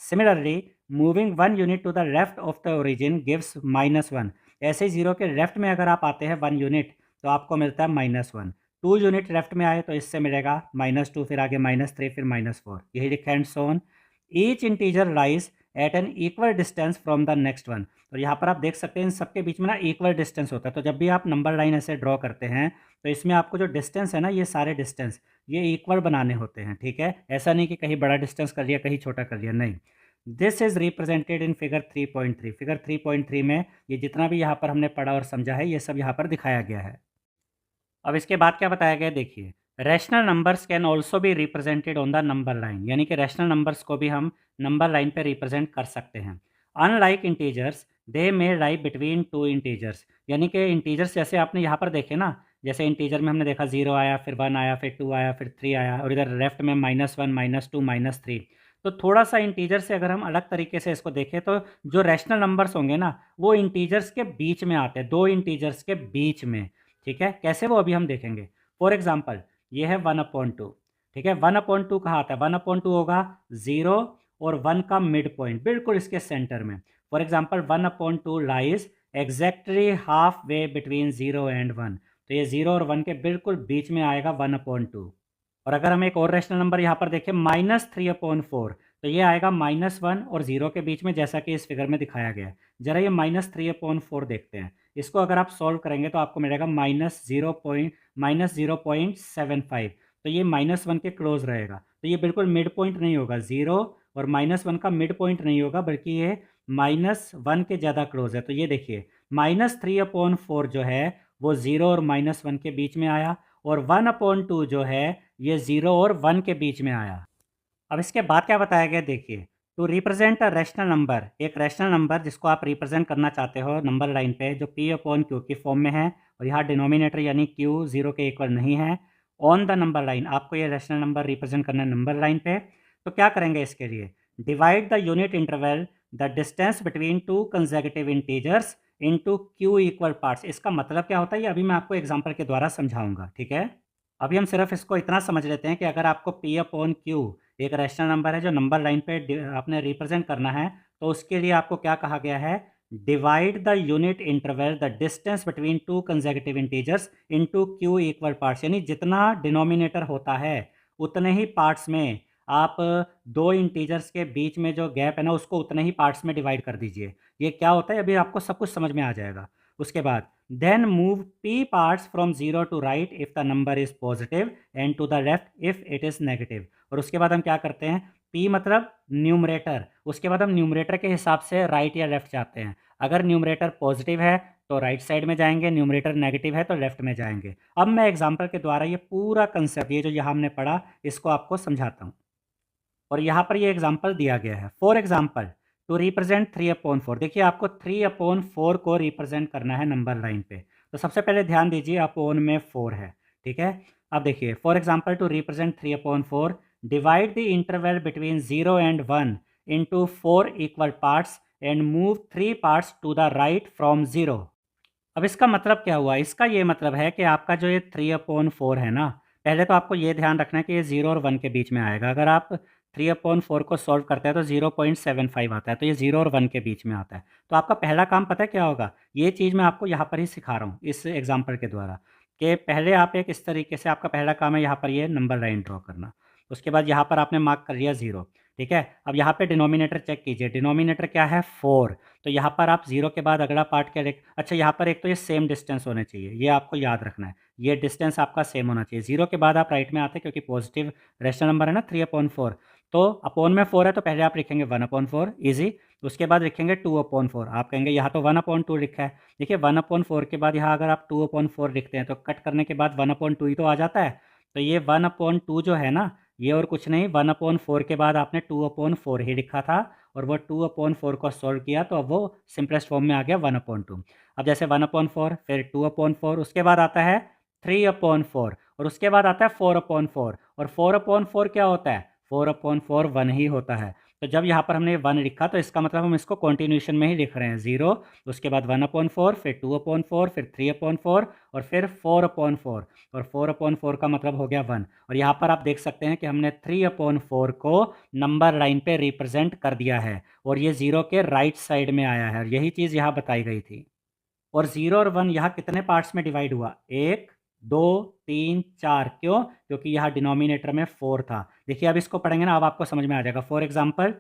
Similarly moving 1 unit to the left of the origin gives -1। ऐसे ही 0 के लेफ्ट में अगर आप आते हैं 1 यूनिट तो आपको मिलता है -1। 2 यूनिट लेफ्ट में आए तो इससे मिलेगा -2, फिर आगे -3, फिर -4, यही लिखा है, and so on. Each integer lies at an equal distance from the next one. और यहाँ पर आप देख सकते हैं इन सबके बीच में ना इक्वल डिस्टेंस होता है। तो जब भी आप नंबर लाइन ऐसे ड्रॉ करते हैं तो इसमें आपको जो डिस्टेंस है ना, ये सारे डिस्टेंस ये इक्वल बनाने होते हैं। ठीक है, ऐसा नहीं कि कहीं बड़ा डिस्टेंस कर लिया कहीं छोटा कर लिया, नहीं। This is represented in figure 3.3। Figure 3.3 में ये जितना भी यहाँ पर हमने पढ़ा और समझा है ये सब यहाँ पर दिखाया गया है। अब इसके बाद क्या बताया गया, देखिए rational numbers can also be represented on the number line, यानी कि रैशनल नंबर्स को भी हम नंबर लाइन पे रिप्रेजेंट कर सकते हैं। अनलाइक इंटीजर्स दे मे लाई बिटवीन टू इंटीजर्स, यानी कि इंटीजर्स जैसे आपने यहाँ पर देखे ना, जैसे इंटीजर में हमने देखा 0 आया, फिर 1 आया, फिर 2 आया, फिर 3 आया, और इधर लेफ्ट में -1, -2, -3। तो थोड़ा सा इंटीजर से अगर हम अलग तरीके से इसको देखें तो जो रैशनल नंबर्स होंगे ना वो इंटीजर्स के बीच में आते हैं, दो इंटीजर्स के बीच में। ठीक है, कैसे वो अभी हम देखेंगे। फॉर एग्जाम्पल ये है 1/2। ठीक है, 1/2 कहाँ आता है, 1/2 होगा 0 और 1 का मिड पॉइंट बिल्कुल इसके सेंटर में। For example 1/2 lies exactly half way between 0 and 1। तो ये 0 और 1 के बिल्कुल बीच में आएगा 1/2। और अगर हम एक और रैशनल नंबर यहाँ पर देखें -3/4, तो ये आएगा -1 और 0 के बीच में, जैसा कि इस फिगर में दिखाया गया है। जरा ये -3/4 देखते हैं, इसको अगर आप सॉल्व करेंगे तो आपको मिलेगा -0.75। तो ये -1 के क्लोज रहेगा, तो ये बिल्कुल मिड पॉइंट नहीं होगा, 0 और -1 का मिड पॉइंट नहीं होगा, बल्कि ये -1 के ज़्यादा क्लोज है। तो ये देखिए -3/4 जो है वो 0 और -1 के बीच में आया, और 1/2 जो है ये 0 और 1 के बीच में आया। अब इसके बाद क्या बताया गया देखिए, to represent a rational number, एक रैशनल नंबर जिसको आप रिप्रेजेंट करना चाहते हो नंबर लाइन पे, जो P/Q की फॉर्म में है और यहाँ डिनोमिनेटर यानी Q 0 के इक्वल नहीं है, ऑन द नंबर लाइन, आपको ये रैशनल नंबर रिप्रेजेंट करना है नंबर लाइन पे। तो क्या करेंगे इसके लिए, divide the unit interval the distance between two consecutive integers into Q equal parts. इसका मतलब क्या होता है ये अभी मैं आपको एग्जांपल के द्वारा समझाऊंगा। ठीक है, अभी हम सिर्फ इसको इतना समझ लेते हैं कि अगर आपको P/Q एक रैशनल नंबर है जो नंबर लाइन पे आपने रिप्रेजेंट करना है, तो उसके लिए आपको क्या कहा गया है, divide the unit interval the distance between two consecutive integers into Q equal parts, यानी जितना डिनोमिनेटर होता है उतने ही पार्ट्स में आप दो इंटीजर्स के बीच में जो गैप है ना उसको उतने ही पार्ट्स में डिवाइड कर दीजिए। ये क्या होता है अभी आपको सब कुछ समझ में आ जाएगा। उसके बाद then move P parts from 0 to right if the number is positive and to the left if it is negative. और उसके बाद हम क्या करते हैं, P मतलब न्यूमरेटर, उसके बाद हम न्यूमरेटर के हिसाब से राइट या लेफ्ट जाते हैं। अगर न्यूमरेटर पॉजिटिव है तो राइट साइड में जाएंगे, न्यूमरेटर नेगेटिव है तो लेफ्ट में जाएंगे। अब मैं एग्जांपल के द्वारा ये पूरा कंसेप्ट, ये जो यहाँ हमने पढ़ा, इसको आपको समझाता हूँ। और यहाँ पर ये एग्जांपल दिया गया है, फॉर एग्जांपल टू रिप्रेजेंट 3/4। देखिए आपको 3/4 को रिप्रेजेंट करना है नंबर लाइन पे। तो सबसे पहले ध्यान दीजिए अपोन में 4 है। ठीक है, अब देखिए for example to represent 3/4, divide the interval between 0 and 1 into 4 equal parts and move 3 parts to the right from 0। अब इसका मतलब क्या हुआ, इसका ये मतलब है कि आपका जो ये 3/4 है ना, पहले तो आपको ये ध्यान रखना है कि ये 0 और 1 के बीच में आएगा। अगर आप 3/4 को सॉल्व करते हैं तो 0.75 आता है, तो ये 0 और 1 के बीच में आता है। तो आपका पहला काम पता है क्या होगा, ये चीज़ मैं आपको यहाँ पर ही सिखा रहा हूँ इस एग्जाम्पल के द्वारा, कि पहले आप एक इस तरीके से, आपका पहला काम है यहाँ पर ये नंबर लाइन ड्रॉ करना। उसके बाद यहाँ पर आपने मार्क कर लिया 0। ठीक है, अब यहाँ पे डिनोमिनेटर चेक कीजिए, डिनोमिनेटर क्या है 4। तो यहाँ पर आप 0 के बाद अगला पार्ट क्या लिख, अच्छा यहाँ पर एक तो ये सेम डिस्टेंस होने चाहिए, ये आपको याद रखना है, ये डिस्टेंस आपका सेम होना चाहिए। 0 के बाद आप राइट में आते हैं क्योंकि पॉजिटिव रैशनल नंबर है ना 3/4। तो अपोन में 4 है तो पहले आप लिखेंगे 1/4 ईजी, उसके बाद लिखेंगे 2/4। आप कहेंगे यहाँ तो 1/2 लिखा है, देखिए 1/4 के बाद यहाँ अगर आप 2/4 लिखते हैं तो कट करने के बाद 1/2 ही तो आ जाता है। तो ये 1/2 जो है ना, ये और कुछ नहीं, 1/4 के बाद आपने 2/4 ही लिखा था, और वो 2/4 को सॉल्व किया तो अब वो सिंपलेस्ट फॉर्म में आ गया 1/2। अब जैसे 1/4 फिर 2/4, उसके बाद आता है 3/4, और उसके बाद आता है 4/4। और 4/4 क्या होता है, 4/4 1 ही होता है। तो जब यहाँ पर हमने 1 लिखा तो इसका मतलब हम इसको कॉन्टिन्यूशन में ही लिख रहे हैं, 0, उसके बाद 1/4, फिर 2/4, फिर 3/4 और फिर 4/4, और 4/4 का मतलब हो गया 1। और यहाँ पर आप देख सकते हैं कि हमने 3/4 को नंबर लाइन पे रिप्रेजेंट कर दिया है, और ये 0 के राइट साइड में आया है, और यही चीज़ यहाँ बताई गई थी। और 0 और 1 यहाँ कितने पार्ट्स में डिवाइड हुआ, 1, 2, 3, 4। क्यों, क्योंकि यहाँ डिनोमिनेटर में 4 था। देखिए अब इसको पढ़ेंगे ना, अब आपको समझ में आ जाएगा। For example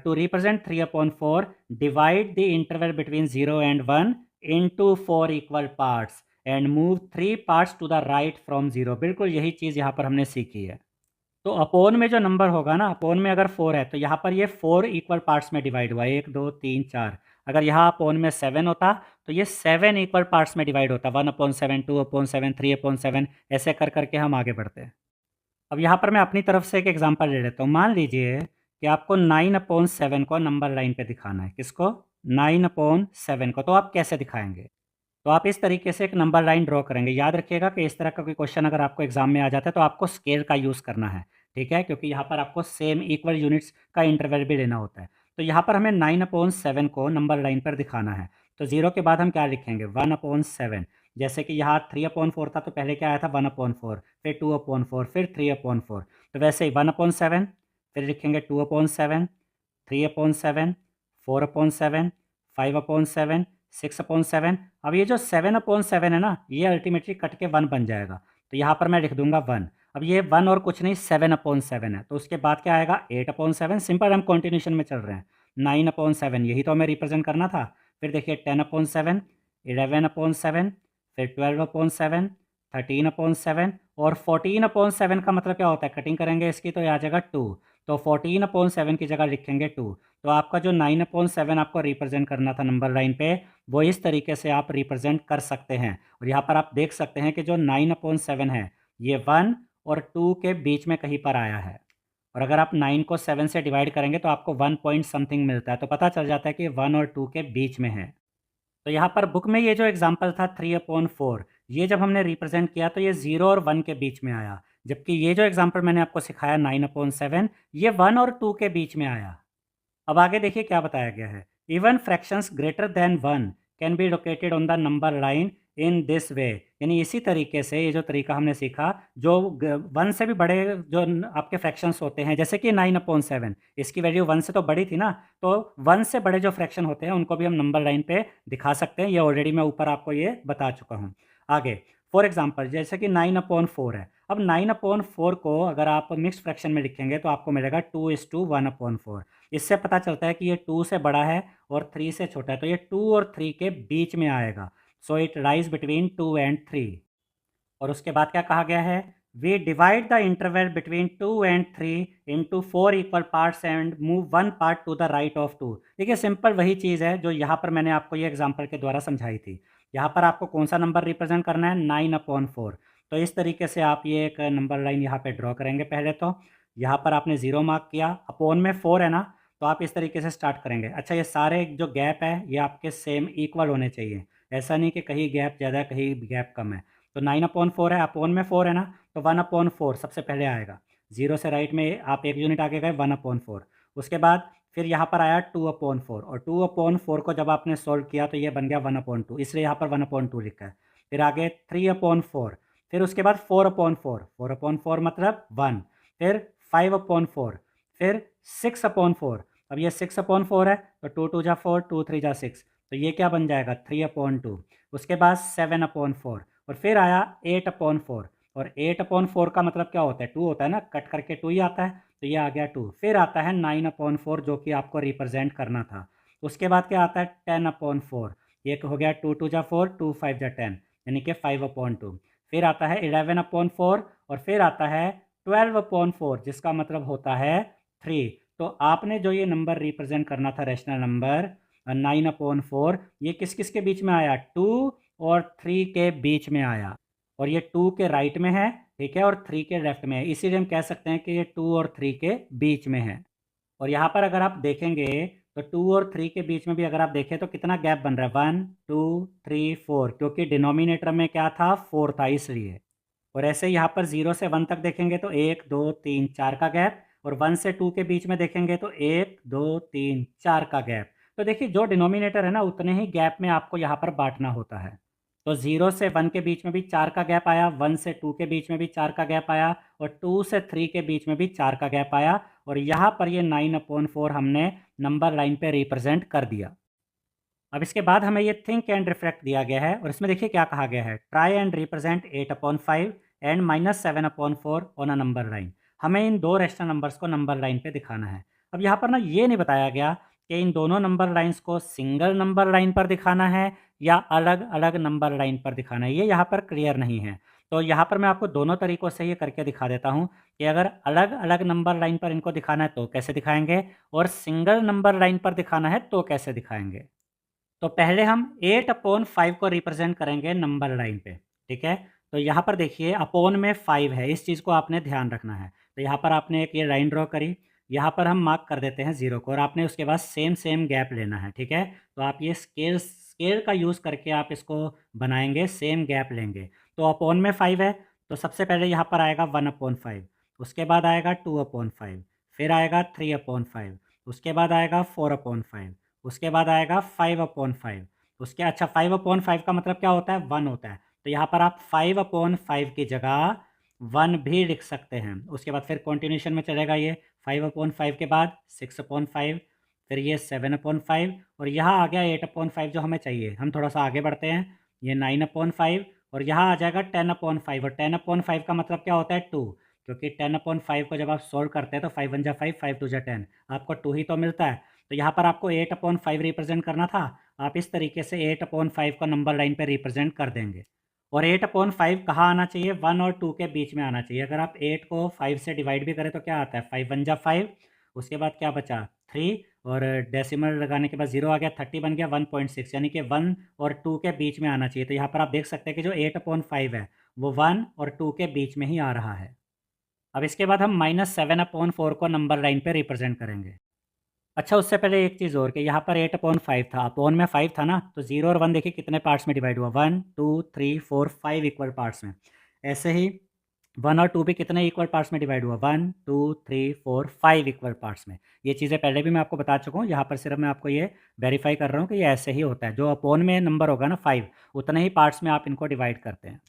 to represent 3/4, divide the interval between 0 and 1 into 4 equal parts and move 3 parts to the right from 0। बिल्कुल यही चीज़ यहाँ पर हमने सीखी है। तो अपोन में जो नंबर होगा ना, अपोन में अगर 4 है तो यहाँ पर ये 4 इक्वल पार्ट्स में डिवाइड हुआ, 1, 2, 3, 4। अगर यहाँ अपोन में 7 होता तो ये 7 इक्वल पार्ट्स में डिवाइड होता, 1/7, 2/7, 3/7, ऐसे कर करके हम आगे बढ़ते हैं। अब यहाँ पर मैं अपनी तरफ से एक एग्जांपल ले लेता हूँ। मान लीजिए कि आपको 9/7 को नंबर लाइन पे दिखाना है, किसको, 9/7 को। तो आप कैसे दिखाएंगे, तो आप इस तरीके से एक नंबर लाइन ड्रॉ करेंगे। याद रखिएगा कि इस तरह का कोई क्वेश्चन अगर आपको एग्जाम में आ जाता है तो आपको स्केल का यूज़ करना है, ठीक है? क्योंकि यहाँ पर आपको सेम इक्वल यूनिट्स का इंटरवल भी लेना होता है। तो यहाँ पर हमें 9/7 को नंबर लाइन पर दिखाना है। तो 0 के बाद हम क्या लिखेंगे? 1/7। जैसे कि यहाँ 3/4 था तो पहले क्या आया था? 1/4, फिर 2/4, फिर 3/4। तो वैसे ही 1/7, फिर लिखेंगे 2/7, 3/7, 4/7, 5/7, 6/7। अब ये जो 7/7 है ना, ये अल्टीमेटली कट के 1 बन जाएगा। तो यहाँ पर मैं लिख दूंगा 1। अब ये 1 और कुछ नहीं 7/7 है। तो उसके बाद क्या आएगा? 8/7। सिंपल, हम कॉन्टिन्यूशन में चल रहे हैं। 9/7 यही तो हमें रिप्रेजेंट करना था। फिर देखिए 10/7, 11/7, फिर 12/7, 13/7 और 14/7 का मतलब क्या होता है? कटिंग करेंगे इसकी तो ये आ जाएगा 2। तो 14/7 की जगह लिखेंगे 2। तो आपका जो 9/7 आपको रिप्रेजेंट करना था नंबर लाइन पे, वो इस तरीके से आप रिप्रेजेंट कर सकते हैं। और यहाँ पर आप देख सकते हैं कि जो 9/7 है, ये 1 और 2 के बीच में कहीं पर आया है। और अगर आप 9 को 7 से डिवाइड करेंगे तो आपको 1 पॉइंट समथिंग मिलता है। तो पता चल जाता है कि 1 और 2 के बीच में है। तो यहाँ पर बुक में ये जो एग्जाम्पल था 3/4, ये जब हमने रिप्रेजेंट किया तो ये 0 और 1 के बीच में आया। जबकि ये जो एग्जाम्पल मैंने आपको सिखाया 9/7, ये 1 और 2 के बीच में आया। अब आगे देखिए क्या बताया गया है। Even fractions greater than 1 can be located on the number line in this way. यानी इसी तरीके से ये जो तरीका हमने सीखा, जो 1 से भी बड़े जो आपके फ्रैक्शंस होते हैं, जैसे कि 9/7, इसकी वैल्यू 1 से तो बड़ी थी ना, तो 1 से बड़े जो फ्रैक्शन होते हैं उनको भी हम नंबर लाइन पे दिखा सकते हैं। ये ऑलरेडी मैं ऊपर आपको ये बता चुका हूँ। आगे फॉर एग्जाम्पल जैसे कि 9/4 है। अब 9/4 को अगर आप मिक्स फ्रैक्शन में लिखेंगे तो आपको मिलेगा 2:1/4। इससे पता चलता है कि ये 2 से बड़ा है और 3 से छोटा है, तो ये 2 और 3 के बीच में आएगा। So it lies between 2 and 3। और उसके बाद क्या कहा गया है? We divide the interval between 2 and 3 into 4 equal parts and move 1 part to the right of 2। देखिए सिंपल वही चीज़ है जो यहाँ पर मैंने आपको ये एग्जाम्पल के द्वारा समझाई थी। यहाँ पर आपको कौन सा नंबर रिप्रेजेंट करना है? 9/4। तो इस तरीके से आप ये एक नंबर लाइन यहाँ पे ड्रॉ करेंगे। पहले तो यहाँ पर आपने 0 मार्क किया, अपॉन में 4 है ना, तो आप इस तरीके से स्टार्ट करेंगे। अच्छा, ये सारे जो गैप है ये आपके सेम इक्वल होने चाहिए। ऐसा नहीं कि कहीं गैप ज़्यादा है कहीं गैप कम है। तो 9/4 है, अपॉन में 4 है ना, तो 1/4 सबसे पहले आएगा। 0 से राइट में आप एक यूनिट आगे गए, 1/4। उसके बाद फिर यहाँ पर आया 2/4 और 2/4 को जब आपने सोल्व किया तो ये बन गया 1/2, इसलिए यहाँ पर 1/2 लिखा है। फिर आगे 3/4, फिर उसके बाद 4/4, 4/4 मतलब 1, फिर 5/4, फिर 6/4। अब ये 6/4 है तो 2 2 जा 4, 2 3 जा 6, तो ये क्या बन जाएगा? 3/2। उसके बाद 7/4 और फिर आया 8/4। और 8/4 का मतलब क्या होता है? 2 होता है ना, कट करके 2 ही आता है, तो ये आ गया 2। फिर आता है 9/4 जो कि आपको रिप्रेजेंट करना था। उसके बाद क्या आता है? 10/4। ये हो गया 2 2 जा 4, 2 5 जा 10, यानी कि 5/2। फिर आता है 11/4 और फिर आता है 12/4 जिसका मतलब होता है 3। तो आपने जो ये नंबर रिप्रेजेंट करना था रैशनल नंबर 9/4, ये किस किस के बीच में आया? 2 और 3 के बीच में आया। और ये 2 के राइट में है, ठीक है, और 3 के लेफ्ट में है, इसीलिए हम कह सकते हैं कि ये 2 और 3 के बीच में है। और यहाँ पर अगर आप देखेंगे तो 2 और 3 के बीच में भी अगर आप देखें तो कितना गैप बन रहा है? 1 2 3 4, क्योंकि डिनोमिनेटर में क्या था? 4 था, इसलिए। और ऐसे यहाँ पर 0 से 1 तक देखेंगे तो 1 2 3 4 का गैप, और 1 से 2 के बीच में देखेंगे तो 1 2 3 4 का गैप। तो देखिए जो डिनोमिनेटर है ना, उतने ही गैप में आपको यहाँ पर बांटना होता है। तो 0 से 1 के बीच में भी 4 का गैप आया, 1 से 2 के बीच में भी 4 का गैप आया, और 2 से 3 के बीच में भी 4 का गैप आया। और यहाँ पर ये 9/4 हमने नंबर लाइन पे रिप्रेजेंट कर दिया। अब इसके बाद हमें ये थिंक एंड रिफ्लेक्ट दिया गया है, और इसमें देखिए क्या कहा गया है? Try and represent 8/5 and -7/4 on a number line. हमें इन दो रेशनल नंबर्स को नंबर लाइन पे दिखाना है। अब यहाँ पर ना ये नहीं बताया गया कि इन दोनों नंबर लाइंस को सिंगल नंबर लाइन पर दिखाना है या अलग अलग नंबर लाइन पर दिखाना है, ये यहाँ पर क्लियर नहीं है। तो यहाँ पर मैं आपको दोनों तरीक़ों से ये करके दिखा देता हूँ कि अगर अलग अलग नंबर लाइन पर इनको दिखाना है तो कैसे दिखाएंगे, और सिंगल नंबर लाइन पर दिखाना है तो कैसे दिखाएंगे। तो पहले हम 8/5 को रिप्रेजेंट करेंगे नंबर लाइन पे, ठीक है? तो यहाँ पर देखिए अपॉन में 5 है, इस चीज़ को आपने ध्यान रखना है। तो यहाँ पर आपने एक ये लाइन ड्रॉ करी, यहाँ पर हम मार्क कर देते हैं 0 को, और आपने उसके बाद सेम गैप लेना है, ठीक है? तो आप ये स्केल स्केल का यूज़ करके आप इसको बनाएंगे, सेम गैप लेंगे। तो अपॉन में 5 है, तो सबसे पहले यहाँ पर आएगा 1/5, उसके बाद आएगा 2/5, फिर आएगा 3/5, उसके बाद आएगा 4/5, उसके बाद आएगा 5/5। उसके अच्छा 5/5 का मतलब क्या होता है? 1 होता है। तो यहाँ पर आप 5/5 की जगह 1 भी लिख सकते हैं। उसके बाद फिर कंटिन्यूएशन में चलेगा ये 5/5 के बाद 6/5, फिर ये 7/5 और यहाँ आ गया 8/5 जो हमें चाहिए। हम थोड़ा सा आगे बढ़ते हैं, ये 9/5 और यहाँ आ जाएगा 10/5 और 10/5 का मतलब क्या होता है? 2, क्योंकि 10/5 को जब आप सॉल्व करते हैं तो 5 1 जा 5, 5 2 जा 10, आपको 2 ही तो मिलता है। तो यहाँ पर आपको 8/5 रिप्रेजेंट करना था। आप इस तरीके से 8/5 को नंबर लाइन पे रिप्रेजेंट कर देंगे। और 8/5 कहाँ आना चाहिए? 1 और 2 के बीच में आना चाहिए। अगर आप 8 को 5 से डिवाइड भी करें तो क्या आता है? 5 1 जा 5, उसके बाद क्या बचा? 3 और डेसिमल लगाने के बाद 0 आ गया, 30 बन गया 1.6, यानी कि 1 और 2 के बीच में आना चाहिए। तो यहाँ पर आप देख सकते हैं कि जो 8/5 है वो 1 और 2 के बीच में ही आ रहा है। अब इसके बाद हम -7/4 को नंबर लाइन पे रिप्रेजेंट करेंगे। अच्छा, उससे पहले एक चीज़ और कि यहाँ पर 8/5 था, अपॉन में 5 था ना, तो 0 और 1 देखिए कितने पार्ट्स में डिवाइड हुआ? 1 2 3 4 5 इक्वल पार्ट्स में। ऐसे ही 1 और 2 भी कितने इक्वल पार्ट्स में डिवाइड हुआ? 1 2 3 4 5 इक्वल पार्ट्स में। ये चीज़ें पहले भी मैं आपको बता चुका हूँ, यहाँ पर सिर्फ मैं आपको ये वेरीफाई कर रहा हूँ कि ये ऐसे ही होता है। जो अपॉन में नंबर होगा ना 5, उतने ही पार्ट्स में आप इनको डिवाइड करते हैं।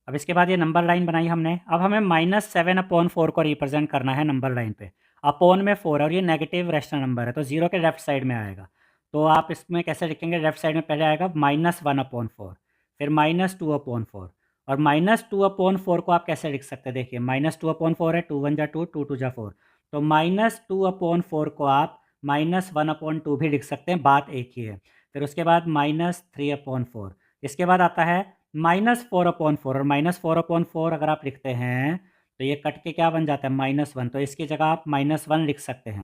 अब इसके बाद ये नंबर लाइन बनाई हमने। अब हमें -7/4 को रिप्रेजेंट करना है नंबर लाइन पे। अपॉन में 4 है और ये नेगेटिव रैशनल नंबर है, तो 0 के लेफ्ट साइड में आएगा। तो आप इसमें कैसे लिखेंगे? लेफ्ट साइड में पहले आएगा -1/4, फिर -2/4 और -2/4 को आप कैसे लिख सकते हैं? देखिए -2/4 है, 2 1 जा 2, 2 2 जा 4, तो -2/4 को आप -1/2 भी लिख सकते हैं, बात एक ही है। फिर उसके बाद -3/4, इसके बाद आता है -4/4 और -4/4 अगर आप लिखते हैं तो ये कट के क्या बन जाता है? -1, तो इसकी जगह आप -1 लिख सकते हैं।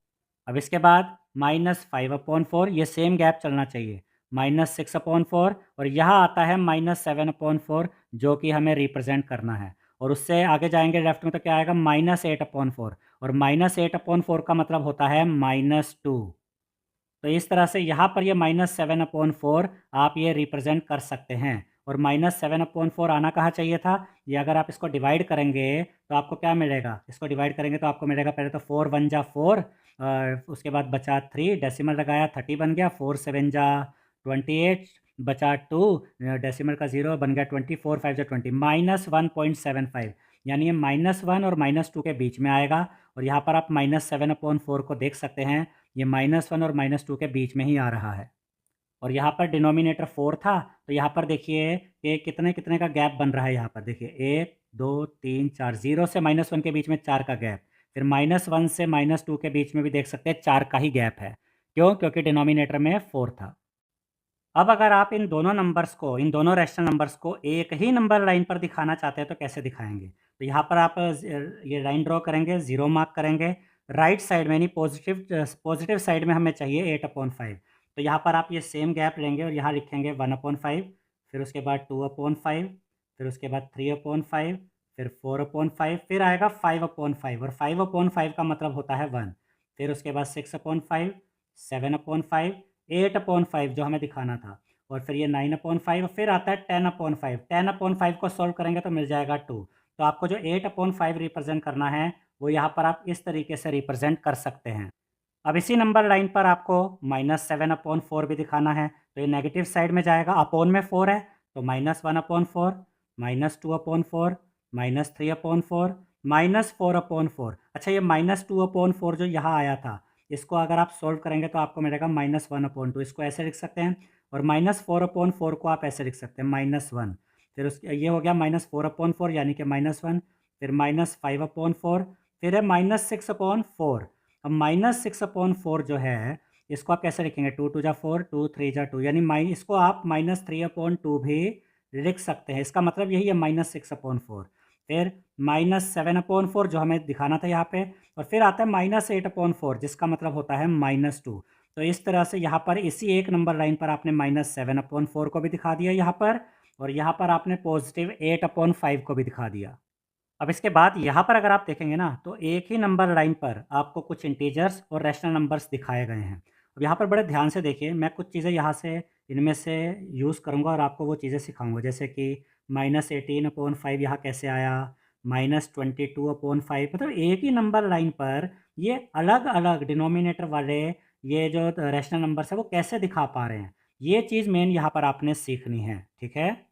अब इसके बाद -5/4, ये सेम गैप चलना चाहिए, -6/4 और यहाँ आता है -7/4 जो कि हमें रिप्रेजेंट करना है। और उससे आगे जाएंगे लेफ्ट में तो क्या आएगा? -8/4 और -8/4 का मतलब होता है -2। तो इस तरह से यहाँ पर ये -7/4 आप ये रिप्रेजेंट कर सकते हैं। और -7/4 आना कहाँ चाहिए था? ये अगर आप इसको डिवाइड करेंगे तो आपको क्या मिलेगा? इसको डिवाइड करेंगे तो आपको मिलेगा, पहले तो 4 1 जा 4, उसके बाद बचा 3, डेसिमल लगाया 30 बन गया, 4 7 जा 28, बचा 2, डेसिमल का 0 बन गया 20, 4 5 जा 20, -1.75, यानी ये -1 और -2 के बीच में आएगा। और यहाँ पर आप -7/4 को देख सकते हैं, ये -1 और -2 के बीच में ही आ रहा है। और यहाँ पर डिनोमिनेटर 4 था, तो यहाँ पर देखिए कि कितने-कितने का गैप बन रहा है। यहाँ पर देखिए 1 2 3 4, 0 से -1 के बीच में 4 का गैप, फिर -1 से -2 के बीच में भी देख सकते हैं 4 का ही गैप है। क्यों? क्योंकि डिनोमिनेटर में 4 था। अब अगर आप इन दोनों नंबर्स को, इन दोनों रैशनल नंबर्स को एक ही नंबर लाइन पर दिखाना चाहते हैं तो कैसे दिखाएँगे? तो यहाँ पर आप ये लाइन ड्रॉ करेंगे, 0 मार्क करेंगे। राइट साइड में यानी पॉजिटिव साइड में हमें चाहिए 8/5। तो यहाँ पर आप ये सेम गैप लेंगे और यहाँ लिखेंगे 1/5, फिर उसके बाद 2/5, फिर उसके बाद 3/5, फिर 4/5, फिर आएगा 5/5 और 5/5 का मतलब होता है 1। फिर उसके बाद 6/5, 7/5, 8/5 जो हमें दिखाना था, और फिर ये 9/5, फिर आता है 10/5। 10/5 को सॉल्व करेंगे तो मिल जाएगा 2। तो आपको जो 8/5 रिप्रेजेंट करना है वो यहाँ पर आप इस तरीके से रिप्रेजेंट कर सकते हैं। अब इसी नंबर लाइन पर आपको -7/4 भी दिखाना है, तो ये नेगेटिव साइड में जाएगा। अपॉन में 4 है तो -1/4, -2/4, -3/4, -4/4। अच्छा, ये -2/4 जो यहाँ आया था, इसको अगर आप सॉल्व करेंगे तो आपको मिलेगा -1/2। इसको ऐसे लिख सकते हैं और -4/4 को आप ऐसे लिख सकते हैं -1। फिर उस ये हो गया -4/4 यानी कि -1, फिर -5/4, फिर है -6/4। अब -6/4 जो है इसको आप कैसे लिखेंगे? 2 2 जा 4, 2 3 जा 2, यानी इसको आप -3/2 भी लिख सकते हैं। इसका मतलब यही है -6/4। फिर -7/4 जो हमें दिखाना था यहाँ पे, और फिर आता है -8/4 जिसका मतलब होता है -2। तो इस तरह से यहाँ पर इसी एक नंबर लाइन पर आपने -7/4 को भी दिखा दिया यहाँ पर, और यहाँ पर आपने पॉजिटिव 8/5 को भी दिखा दिया। अब इसके बाद यहाँ पर अगर आप देखेंगे ना तो एक ही नंबर लाइन पर आपको कुछ इंटीजर्स और रैशनल नंबर्स दिखाए गए हैं, अब यहाँ पर बड़े ध्यान से देखिए, मैं कुछ चीज़ें यहाँ से इनमें से यूज़ करूँगा और आपको वो चीज़ें सिखाऊँगा, जैसे कि -18/5 यहाँ कैसे आया, -22/5, मतलब एक ही नंबर लाइन पर ये अलग-अलग डिनोमिनेटर वाले ये जो रैशनल नंबर्स हैं वो कैसे दिखा पा रहे हैं, ये चीज़ मेन यहाँ पर आपने सीखनी है, ठीक है?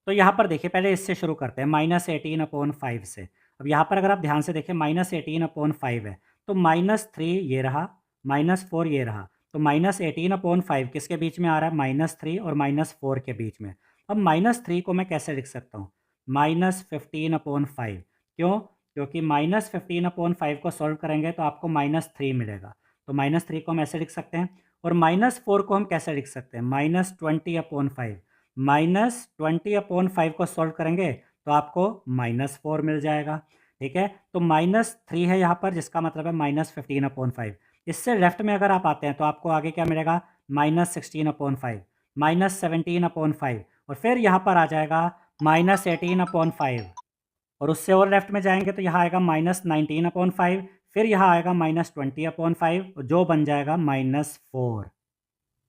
तो यहाँ पर देखिए, पहले इससे शुरू करते हैं -18/5 से। अब यहाँ पर अगर आप ध्यान से देखें -18/5 है, तो -3 ये रहा, -4 ये रहा, तो -18/5 किसके बीच में आ रहा है? -3 और -4 के बीच में। अब -3 को मैं कैसे लिख सकता हूँ? -15/5 क्यों? क्योंकि -15/5 को सॉल्व करेंगे तो आपको -3 मिलेगा। तो -3 को हम ऐसे लिख सकते हैं और -4 को हम कैसे लिख सकते हैं? -20/5 -20/5 को सॉल्व करेंगे तो आपको -4 मिल जाएगा, ठीक है? तो -3 है यहाँ पर, जिसका मतलब है -15/5। इससे लेफ्ट में अगर आप आते हैं तो आपको आगे क्या मिलेगा? -16/5, -17/5 और फिर यहाँ पर आ जाएगा -18/5 और उससे और लेफ्ट में जाएँगे तो यहाँ आएगा -19/5, फिर यहाँ आएगा -20/5 जो बन जाएगा -4।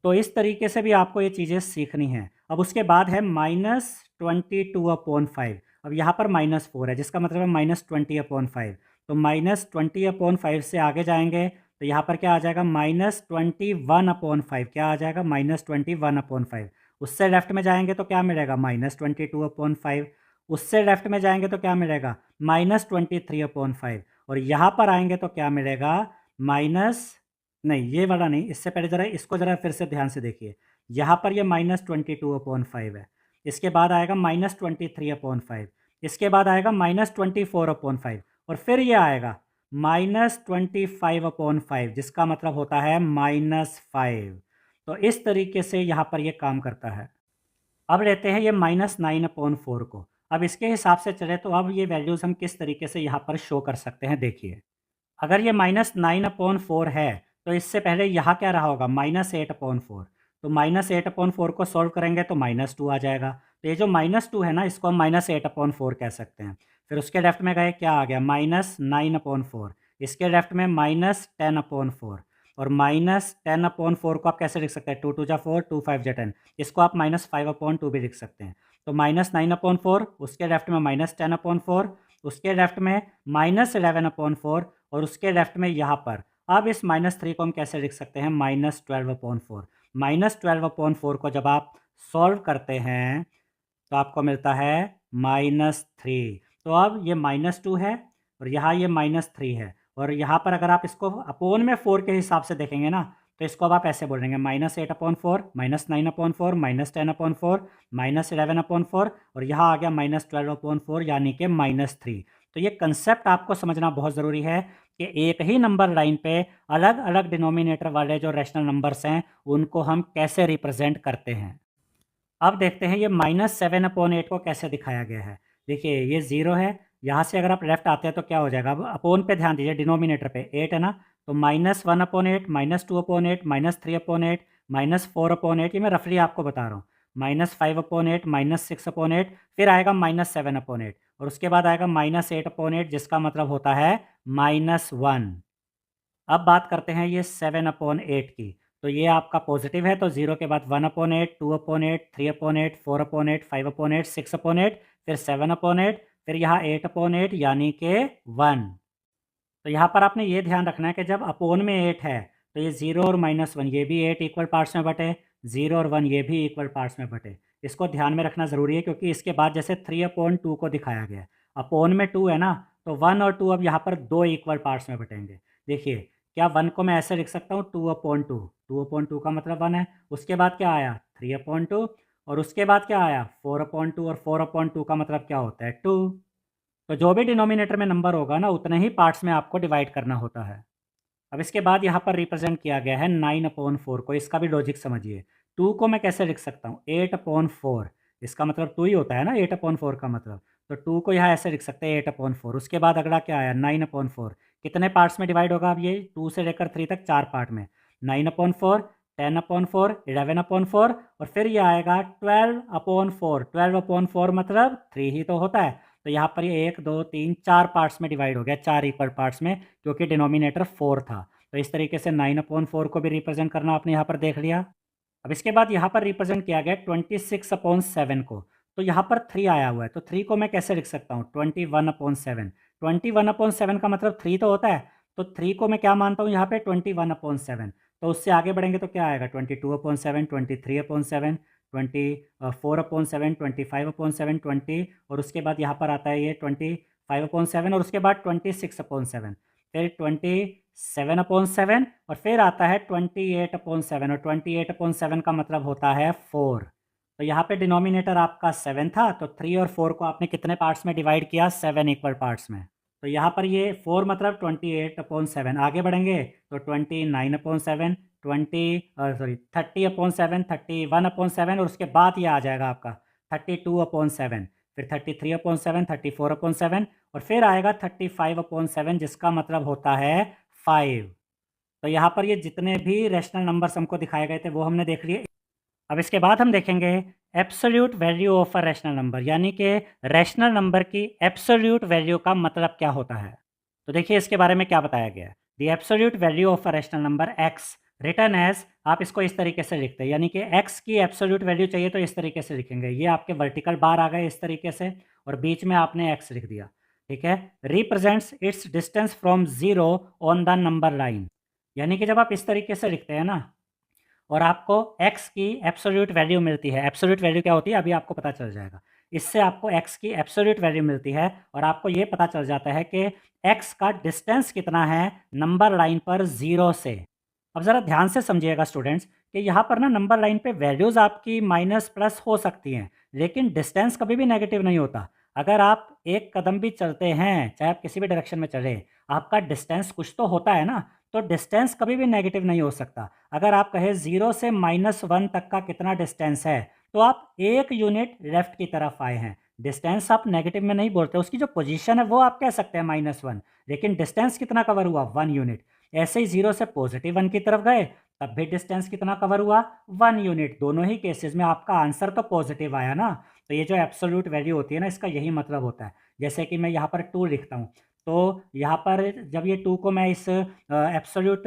तो इस तरीके से भी आपको ये चीज़ें सीखनी हैं। अब उसके बाद है -22/5। अब यहाँ पर -4 है, जिसका मतलब है -20/5। तो -20/5 से आगे जाएँगे तो यहाँ पर क्या आ जाएगा? -21/5। क्या आ जाएगा? -21/5। उससे लेफ्ट में जाएँगे तो क्या मिलेगा? -22/5। उससे लेफ्ट में जाएँगे तो क्या मिलेगा? -23/5 और यहाँ पर आएँगे तो क्या मिलेगा? माइनस नहीं, ये वाला नहीं, इससे पहले ज़रा इसको ज़रा फिर से ध्यान से देखिए। यहाँ पर ये -22/5 है, इसके बाद आएगा -23/5, इसके बाद आएगा -24/5 और फिर ये आएगा -25/5, जिसका मतलब होता है -5। तो इस तरीके से यहाँ पर ये काम करता है। अब लेते हैं ये -9/4 को। अब इसके हिसाब से चले तो अब ये वैल्यूज़ हम किस तरीके से यहाँ पर शो कर सकते हैं, देखिए। अगर ये -9/4 है, तो इससे पहले यहाँ क्या रहा होगा? -8/4। तो -8/4 को सॉल्व करेंगे तो -2 आ जाएगा। तो ये जो -2 है ना, इसको हम -8/4 कह सकते हैं। फिर उसके लेफ्ट में गए, क्या आ गया? -9/4। इसके लेफ्ट में -10/4 और -10/4 को आप कैसे लिख सकते हैं? 2 2 जा 4, 2 5 जा 10। इसको आप -5/2 भी लिख सकते हैं। तो -9/4, उसके लेफ्ट में -10/4, उसके लेफ्ट में -11/4 और उसके लेफ्ट में यहाँ पर अब इस -3 को हम कैसे लिख सकते हैं? -12/4। -12/4 को जब आप सॉल्व करते हैं तो आपको मिलता है -3। तो अब ये -2 है और यहाँ ये -3 है और यहाँ पर अगर आप इसको अपोन में 4 के हिसाब से देखेंगे ना, तो इसको अब आप ऐसे बोलेंगे -8/4, -9/4, -10/4, -11/4 और यहाँ आ गया -12/4 यानी कि -3। तो ये कंसेप्ट आपको समझना बहुत ज़रूरी है कि एक ही नंबर लाइन पे अलग-अलग डिनोमिनेटर वाले जो रैशनल नंबर्स हैं, उनको हम कैसे रिप्रेज़ेंट करते हैं। अब देखते हैं ये -7/8 को कैसे दिखाया गया है। देखिए ये 0 है, यहाँ से अगर आप लेफ्ट आते हैं तो क्या हो जाएगा? अब अपोन पे ध्यान दीजिए, डिनोमिनेटर पे 8 है ना, तो -1/8, -2/8, -3/8, -4/8, ये मैं रफली आपको बता रहा हूँ। -5/8, -6/8, फिर आएगा -7/8 और उसके बाद आएगा -8/8, जिसका मतलब होता है -1। अब बात करते हैं ये 7/8 की। तो ये आपका पॉजिटिव है, तो 0 के बाद 1/8, 2/8, 3/8, 4/8, 5/8, 6/8, फिर 7/8, फिर यहाँ 8/8 यानी कि 1। तो यहाँ पर आपने ये ध्यान रखना है कि जब अपोन में 8 है, तो ये 0 और -1 ये भी 8 इक्वल पार्ट्स में बटे, 0 और 1 ये भी इक्वल पार्ट्स में बटे। इसको ध्यान में रखना ज़रूरी है क्योंकि इसके बाद जैसे 3/2 को दिखाया गया है। अपोन में 2 है ना, तो 1 और 2 अब यहाँ पर 2 इक्वल पार्ट्स में बटेंगे। देखिए, क्या 1 को मैं ऐसे लिख सकता हूँ 2/2, 2/2 का मतलब 1 है। उसके बाद क्या आया? 3/2 और उसके बाद क्या आया? 4/2 और 4/2 का मतलब क्या होता है? 2। तो जो भी डिनोमिनेटर में नंबर होगा ना, उतने ही पार्ट्स में आपको डिवाइड करना होता है। अब इसके बाद यहाँ पर रिप्रेजेंट किया गया है 9/4 को, इसका भी लॉजिक समझिए। 2 को मैं कैसे लिख सकता हूँ? 8/4, इसका मतलब 2 ही होता है ना 8/4 का मतलब। तो 2 को यहाँ ऐसे लिख सकते हैं 8/4। उसके बाद अगला क्या आया? 9/4। कितने पार्ट्स में डिवाइड होगा अब ये? 2 से लेकर 3 तक 4 पार्ट में। 9/4, 10/4, 11/4 और फिर ये आएगा 12/4। 12/4 मतलब 3 ही तो होता है। तो यहाँ पर ये 1 2 3 4 पार्ट्स में डिवाइड हो गया, 4 इक्वल पार्ट्स में, क्योंकि डिनोमिनेटर 4 था। तो इस तरीके से 9/4 को भी रिप्रेजेंट करना आपने यहाँ पर देख लिया। अब इसके बाद यहाँ पर रिप्रेजेंट किया गया 26/7 को, तो यहाँ पर 3 आया हुआ है, तो 3 को मैं कैसे लिख सकता हूँ 21/7। 21/7 का मतलब 3 तो होता है, तो 3 को मैं क्या मानता हूँ यहाँ पे 21/7। तो उससे आगे बढ़ेंगे तो क्या आएगा 22/7, 23/7, 24/7, 25/7, 20, और उसके बाद यहाँ पर आता है ये 25/7, और उसके बाद 26/7, फिर 27/7, और फिर आता है 28/7, और 28/7 का मतलब होता है 4। तो यहाँ पे डिनोमिनेटर आपका 7 था, तो 3 और 4 को आपने कितने पार्ट्स में डिवाइड किया, 7 इक्वल पार्ट्स में। तो यहाँ पर ये 4 मतलब 28/7। आगे बढ़ेंगे तो 29/7, 30/7, 31/7, और उसके बाद ये आ जाएगा आपका 32/7, फिर 33/7, 34/7, और फिर आएगा 35/7, जिसका मतलब होता है 5। तो यहाँ पर ये जितने भी रैशनल नंबर्स हमको दिखाए गए थे वो हमने देख लिए। अब इसके बाद हम देखेंगे absolute value of a rational number, यानी कि रैशनल नंबर की एब्सोल्यूट वैल्यू का मतलब क्या होता है। तो देखिए इसके बारे में क्या बताया गया है। The absolute value of a rational number X written as, आप इसको इस तरीके से लिखते हैं, यानी कि एक्स की एब्सोल्यूट वैल्यू चाहिए तो इस तरीके से लिखेंगे। ये आपके वर्टिकल बार आ गए इस तरीके से, और बीच में आपने एक्स लिख दिया, ठीक है। Represents it's distance from zero on the number line, यानी कि जब आप इस तरीके से लिखते हैं ना और आपको x की एब्सोल्यूट वैल्यू मिलती है, एब्सोल्यूट वैल्यू क्या होती है अभी आपको पता चल जाएगा। इससे आपको x की एब्सोल्यूट वैल्यू मिलती है और आपको ये पता चल जाता है कि x का डिस्टेंस कितना है नंबर लाइन पर 0 से। अब ज़रा ध्यान से समझिएगा स्टूडेंट्स कि यहाँ पर ना नंबर लाइन पे वैल्यूज़ आपकी माइनस प्लस हो सकती हैं, लेकिन डिस्टेंस कभी भी नेगेटिव नहीं होता। अगर आप एक कदम भी चलते हैं, चाहे आप किसी भी डायरेक्शन में चले, आपका डिस्टेंस कुछ तो होता है ना, तो डिस्टेंस कभी भी नेगेटिव नहीं हो सकता। अगर आप कहें 0 से -1 तक का कितना डिस्टेंस है, तो आप 1 यूनिट लेफ्ट की तरफ आए हैं। डिस्टेंस आप नेगेटिव में नहीं बोलते, उसकी जो पोजीशन है वो आप कह सकते हैं -1, लेकिन डिस्टेंस कितना कवर हुआ 1 यूनिट। ऐसे ही 0 से +1 की तरफ गए, तब भी डिस्टेंस कितना कवर हुआ 1 यूनिट। दोनों ही केसेस में आपका आंसर तो पॉजिटिव आया ना। तो ये जो एब्सोल्यूट वैल्यू होती है ना, इसका यही मतलब होता है। जैसे कि मैं यहाँ पर 2 लिखता हूँ, तो यहाँ पर जब ये 2 को मैं इस एब्सोल्यूट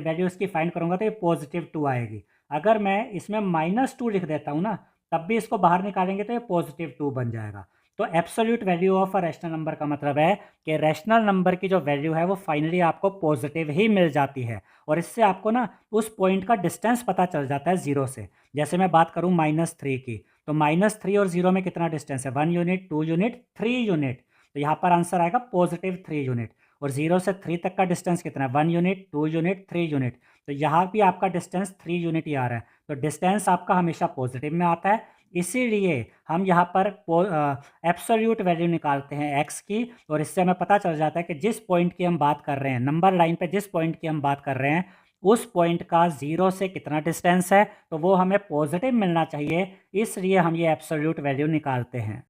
वैल्यूज़ की फाइंड करूँगा तो ये +2 आएगी। अगर मैं इसमें -2 लिख देता हूँ ना, तब भी इसको बाहर निकालेंगे तो ये +2 बन जाएगा। तो absolute value of a rational number का मतलब है कि रैशनल नंबर की जो वैल्यू है वो फाइनली आपको पॉजिटिव ही मिल जाती है, और इससे आपको ना उस पॉइंट का डिस्टेंस पता चल जाता है 0 से। जैसे मैं बात करूँ -3 की, तो -3 और 0 में कितना डिस्टेंस है 1 यूनिट, 2 यूनिट, 3 यूनिट। तो यहाँ पर आंसर आएगा +3 यूनिट। और 0 से 3 तक का डिस्टेंस कितना है 1 यूनिट, 2 यूनिट, 3 यूनिट। तो यहाँ भी आपका डिस्टेंस 3 यूनिट ही आ रहा है। तो डिस्टेंस आपका हमेशा पॉजिटिव में आता है, इसीलिए हम यहाँ पर एब्सोल्यूट वैल्यू निकालते हैं एक्स की, और इससे हमें पता चल जाता है कि जिस पॉइंट की हम बात कर रहे हैं, नंबर लाइन पे जिस पॉइंट की हम बात कर रहे हैं, उस पॉइंट का 0 से कितना डिस्टेंस है, तो वो हमें पॉजिटिव मिलना चाहिए, इसलिए हम ये एब्सोल्यूट वैल्यू निकालते हैं।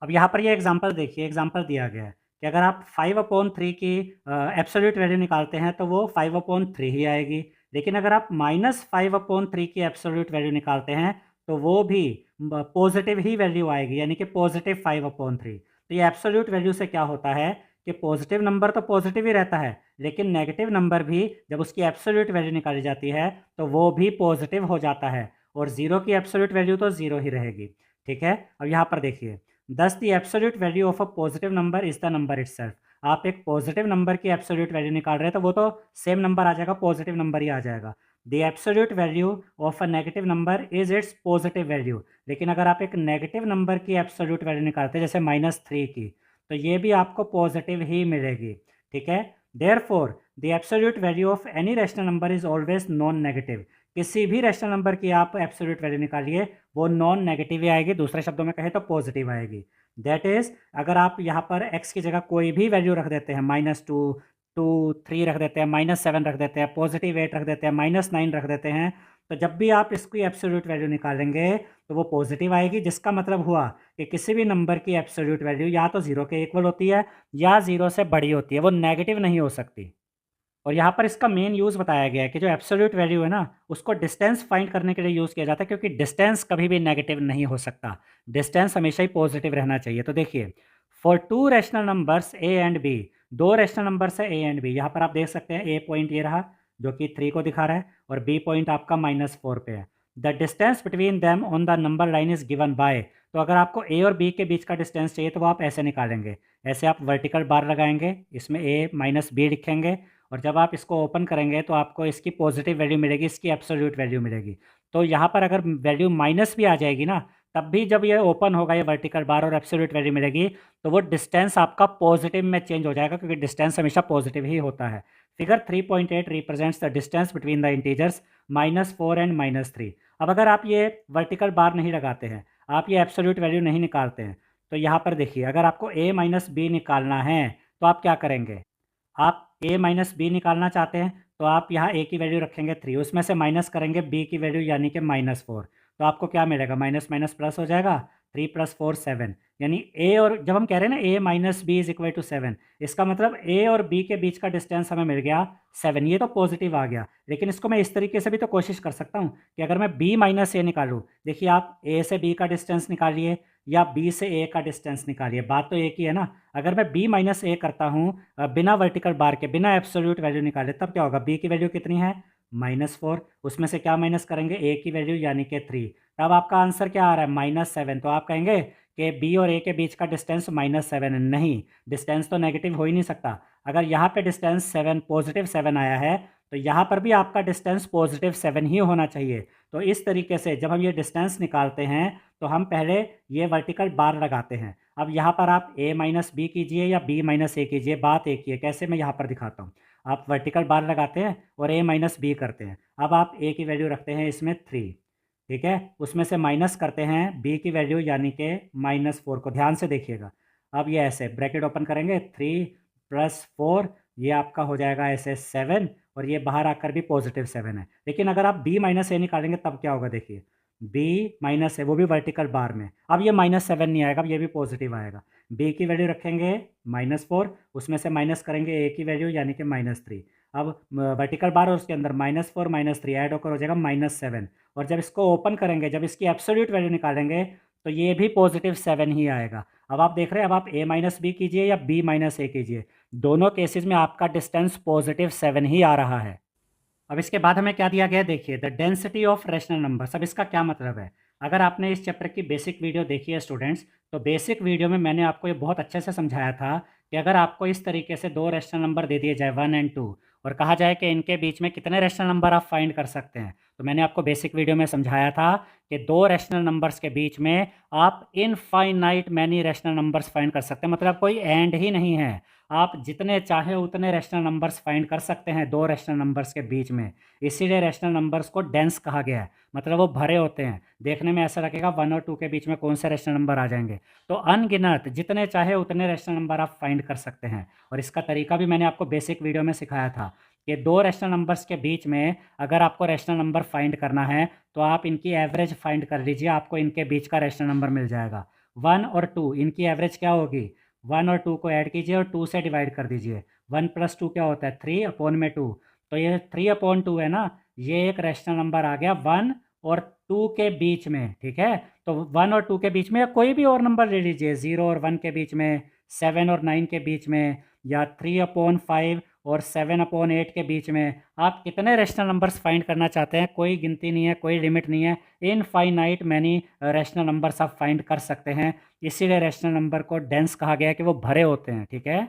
अब यहाँ पर ये एग्जांपल देखिए, एग्जांपल दिया गया है कि अगर आप 5/3 की एब्सोल्यूट वैल्यू निकालते हैं तो वो 5/3 ही आएगी, लेकिन अगर आप -5/3 की एब्सोल्यूट वैल्यू निकालते हैं तो वो भी पॉजिटिव ही वैल्यू आएगी, यानी कि +5/3। तो ये एब्सोल्यूट वैल्यू से क्या होता है कि पॉजिटिव नंबर तो पॉजिटिव ही रहता है, लेकिन नेगेटिव नंबर भी जब उसकी एब्सोल्यूट वैल्यू निकाली जाती है तो वो भी पॉजिटिव हो जाता है, और 0 की एब्सोल्यूट वैल्यू तो 0 ही रहेगी, ठीक है। अब यहाँ पर देखिए, दस the absolute value of a positive number is the number itself. आप एक पॉजिटिव नंबर की एब्सोल्यूट वैल्यू निकाल रहे हैं तो वो तो सेम नंबर आ जाएगा, पॉजिटिव नंबर ही आ जाएगा। The absolute value of a negative number is it's positive value. लेकिन अगर आप एक नेगेटिव नंबर की एब्सोल्यूट वैल्यू निकालते हैं जैसे -3 की, तो ये भी आपको पॉजिटिव ही मिलेगी, ठीक है। Therefore the absolute value of any rational number is always non negative. किसी भी रैशनल नंबर की आप एब्सोल्यूट वैल्यू निकालिए, वो नॉन नेगेटिव ही आएगी, दूसरे शब्दों में कहें तो पॉजिटिव आएगी। दैट इज, अगर आप यहाँ पर x की जगह कोई भी वैल्यू रख देते हैं, -2, 2, 3 रख देते हैं, -7 रख देते हैं, +8 रख देते हैं, -9 रख देते हैं, तो जब भी आप इसकी एब्सोल्यूट वैल्यू निकालेंगे तो वो पॉजिटिव आएगी, जिसका मतलब हुआ कि किसी भी नंबर की एब्सोल्यूट वैल्यू या तो 0 के इक्वल होती है या 0 से बड़ी होती है, वो नेगेटिव नहीं हो सकती। और यहाँ पर इसका मेन यूज़ बताया गया है कि जो एब्सोल्यूट वैल्यू है ना, उसको डिस्टेंस फाइंड करने के लिए यूज़ किया जाता है, क्योंकि डिस्टेंस कभी भी नेगेटिव नहीं हो सकता, डिस्टेंस हमेशा ही पॉजिटिव रहना चाहिए। तो देखिए, for 2 rational numbers A and B, 2 rational numbers है ए एंड बी, यहाँ पर आप देख सकते हैं ए पॉइंट ये रहा, जो कि 3 को दिखा रहा है, और बी पॉइंट आपका -4 पे है। The distance between them on the number line is given by. तो अगर आपको ए और बी के बीच का डिस्टेंस चाहिए तो वो आप ऐसे निकालेंगे, ऐसे आप वर्टिकल बार लगाएंगे, इसमें ए माइनस बी लिखेंगे, और जब आप इसको ओपन करेंगे तो आपको इसकी पॉजिटिव वैल्यू मिलेगी, इसकी एब्सोल्यूट वैल्यू मिलेगी। तो यहाँ पर अगर वैल्यू माइनस भी आ जाएगी ना, तब भी जब ये ओपन होगा ये वर्टिकल बार और एब्सोल्यूट वैल्यू मिलेगी, तो वो डिस्टेंस आपका पॉजिटिव में चेंज हो जाएगा, क्योंकि डिस्टेंस हमेशा पॉजिटिव ही होता है। Figure 3.8 represents the distance between the integers -4 and -3। अब अगर आप ये वर्टिकल बार नहीं लगाते हैं, आप ये एब्सोल्यूट वैल्यू नहीं निकालते हैं, तो यहाँ पर देखिए, अगर आपको a माइनस बी निकालना है तो आप क्या करेंगे, आप a माइनस बी निकालना चाहते हैं तो आप यहाँ a की वैल्यू रखेंगे 3, उसमें से माइनस करेंगे b की वैल्यू यानी कि -4, तो आपको क्या मिलेगा, माइनस माइनस प्लस हो जाएगा, 3 + 4 7, यानी a, और जब हम कह रहे हैं ना a minus B is equal to 7, इसका मतलब a और b के बीच का डिस्टेंस हमें मिल गया 7, ये तो पॉजिटिव आ गया। लेकिन इसको मैं इस तरीके से भी तो कोशिश कर सकता हूँ कि अगर मैं b माइनस ए निकालूँ, देखिए आप a से b का डिस्टेंस निकालिए या b से a का डिस्टेंस निकालिए, बात तो एक ही है ना। अगर मैं b माइनस ए करता हूँ बिना वर्टिकल बार के, बिना एब्सोल्यूट वैल्यू निकाले, तब क्या होगा, b की वैल्यू कितनी है, -4, उसमें से क्या माइनस करेंगे, a की वैल्यू यानी कि 3, तब आपका आंसर क्या आ रहा है, -7। तो आप कहेंगे कि b और a के बीच का डिस्टेंस -7 है, नहीं, डिस्टेंस तो नेगेटिव हो ही नहीं सकता। अगर यहाँ पे डिस्टेंस 7 पॉजिटिव 7 आया है, तो यहाँ पर भी आपका डिस्टेंस पॉजिटिव 7 ही होना चाहिए। तो इस तरीके से जब हम ये डिस्टेंस निकालते हैं तो हम पहले ये वर्टिकल बार लगाते हैं। अब यहाँ पर आप a माइनस बी कीजिए या b माइनस ए कीजिए, बात एक ही है। कैसे, मैं यहाँ पर दिखाता हूँ। आप वर्टिकल बार लगाते हैं और a माइनस बी करते हैं। अब आप a की वैल्यू रखते हैं इसमें 3, ठीक है, उसमें से माइनस करते हैं b की वैल्यू यानी कि -4 को, ध्यान से देखिएगा। अब ये ऐसे ब्रैकेट ओपन करेंगे, 3 + 4, ये आपका हो जाएगा ऐसे 7, और ये बाहर आकर भी पॉजिटिव 7 है। लेकिन अगर आप b माइनस ए निकालेंगे तब क्या होगा, देखिए b माइनस है, वो भी वर्टिकल बार में, अब ये -7 नहीं आएगा, अब ये भी पॉजिटिव आएगा। b की वैल्यू रखेंगे -4, उसमें से माइनस करेंगे a की वैल्यू यानी कि -3। अब वर्टिकल बार और उसके अंदर -4 -3 ऐड होकर हो जाएगा -7, और जब इसको ओपन करेंगे, जब इसकी एब्सोल्यूट वैल्यू निकालेंगे, तो ये भी पॉजिटिव 7 ही आएगा। अब आप देख रहे हैं, अब आप a माइनस बी कीजिए या b माइनस ए कीजिए, दोनों केसेस में आपका डिस्टेंस पॉजिटिव 7 ही आ रहा है। अब इसके बाद हमें क्या दिया गया है, देखिए, the density of rational numbers. अब इसका क्या मतलब है, अगर आपने इस चैप्टर की बेसिक वीडियो देखी है स्टूडेंट्स, तो बेसिक वीडियो में मैंने आपको ये बहुत अच्छे से समझाया था कि अगर आपको इस तरीके से दो रैशनल नंबर दे दिए जाए 1 और 2, और कहा जाए कि इनके बीच में कितने रैशनल नंबर आप फाइंड कर सकते हैं, तो मैंने आपको बेसिक वीडियो में समझाया था कि दो रैशनल नंबर्स के बीच में आप infinite many rational numbers find कर सकते हैं, मतलब कोई एंड ही नहीं है, आप जितने चाहे उतने रैशनल नंबर्स फाइंड कर सकते हैं दो रैशनल नंबर्स के बीच में। इसीलिए रैशनल नंबर्स को डेंस कहा गया है, मतलब वो भरे होते हैं। देखने में ऐसा लगेगा 1 और 2 के बीच में कौन से रैशनल नंबर आ जाएंगे, तो अनगिनत जितने चाहे उतने रैशनल नंबर आप फाइंड कर सकते हैं। और इसका तरीका भी मैंने आपको बेसिक वीडियो में सिखाया था कि दो रैशनल नंबर्स के बीच में अगर आपको रैशनल नंबर फाइंड करना है तो आप इनकी एवरेज फाइंड कर लीजिए, आपको इनके बीच का रैशनल नंबर मिल जाएगा। 1 और 2, इनकी एवरेज क्या होगी, 1 और 2 को ऐड कीजिए और 2 से डिवाइड कर दीजिए। 1 + 2 क्या होता है, 3/2, तो ये 3/2 है ना, ये एक रैशनल नंबर आ गया 1 और 2 के बीच में, ठीक है। तो 1 और 2 के बीच में, या कोई भी और नंबर ले लीजिए, 0 और 1 के बीच में, 7 और 9 के बीच में, या 3/5 और 7/8 के बीच में। आप कितने रैशनल नंबर्स फाइंड करना चाहते हैं, कोई गिनती नहीं है, कोई लिमिट नहीं है, इनफाइनाइट मैनी रैशनल नंबर्स आप फाइंड कर सकते हैं। इसीलिए रैशनल नंबर को डेंस कहा गया है कि वो भरे होते हैं, ठीक है।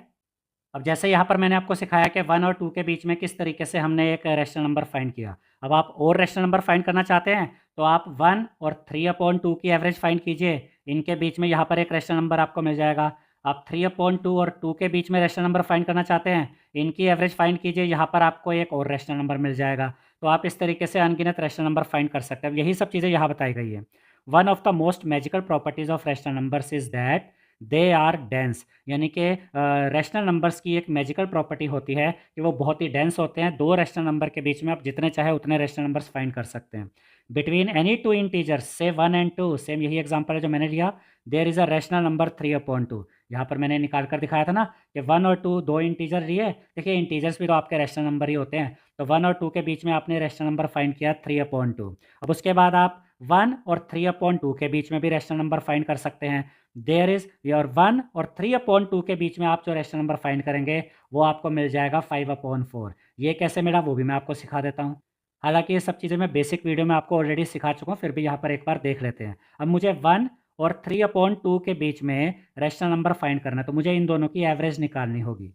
अब जैसे यहाँ पर मैंने आपको सिखाया कि 1 और 2 के बीच में किस तरीके से हमने एक रैशनल नंबर फाइंड किया। अब आप और रैशनल नंबर फाइंड करना चाहते हैं तो आप 1 और 3/2 की एवरेज फाइंड कीजिए, इनके बीच में यहाँ पर एक रैशनल नंबर आपको मिल जाएगा। आप 3/2 और 2 के बीच में रैशनल नंबर फाइंड करना चाहते हैं, इनकी एवरेज फाइंड कीजिए, यहाँ पर आपको एक और रैशनल नंबर मिल जाएगा। तो आप इस तरीके से अनगिनत रैशनल नंबर फाइंड कर सकते हैं। यही सब चीज़ें यहाँ बताई गई है। One of the most magical properties of rational numbers is that they are dense, यानी कि रैशनल नंबर्स की एक मैजिकल प्रॉपर्टी होती है कि वो बहुत ही डेंस होते हैं। दो रैशनल नंबर के बीच में आप जितने चाहे उतने रैशनल नंबर्स फाइंड कर सकते हैं। बिटवीन एनी टू इंटीजर्स से 1 और 2, सेम यही एग्जांपल है जो मैंने लिया, there is a rational number 3/2। यहाँ पर मैंने निकाल कर दिखाया था ना कि 1 और 2 दो इंटीजर लिए। देखिए इंटीजर्स भी तो आपके रैशनल नंबर ही होते हैं, तो 1 और 2 के बीच में आपने रैशनल नंबर फाइंड किया 3/2। अब उसके बाद आप 1 और 3/2 के बीच में भी रैशनल नंबर फाइंड कर सकते हैं। देयर इज योर 1 और 3/2 के बीच में आप जो रैशनल नंबर फाइंड करेंगे वो आपको मिल जाएगा 5/4। ये कैसे मिला वो भी मैं आपको सिखा देता हूँ। हालांकि ये सब चीज़ें मैं बेसिक वीडियो में आपको ऑलरेडी सिखा चुका हूँ, फिर भी यहाँ पर एक बार देख लेते हैं। अब मुझे 1 और 3/2 के बीच में रैशनल नंबर फाइंड करना है, तो मुझे इन दोनों की एवरेज निकालनी होगी।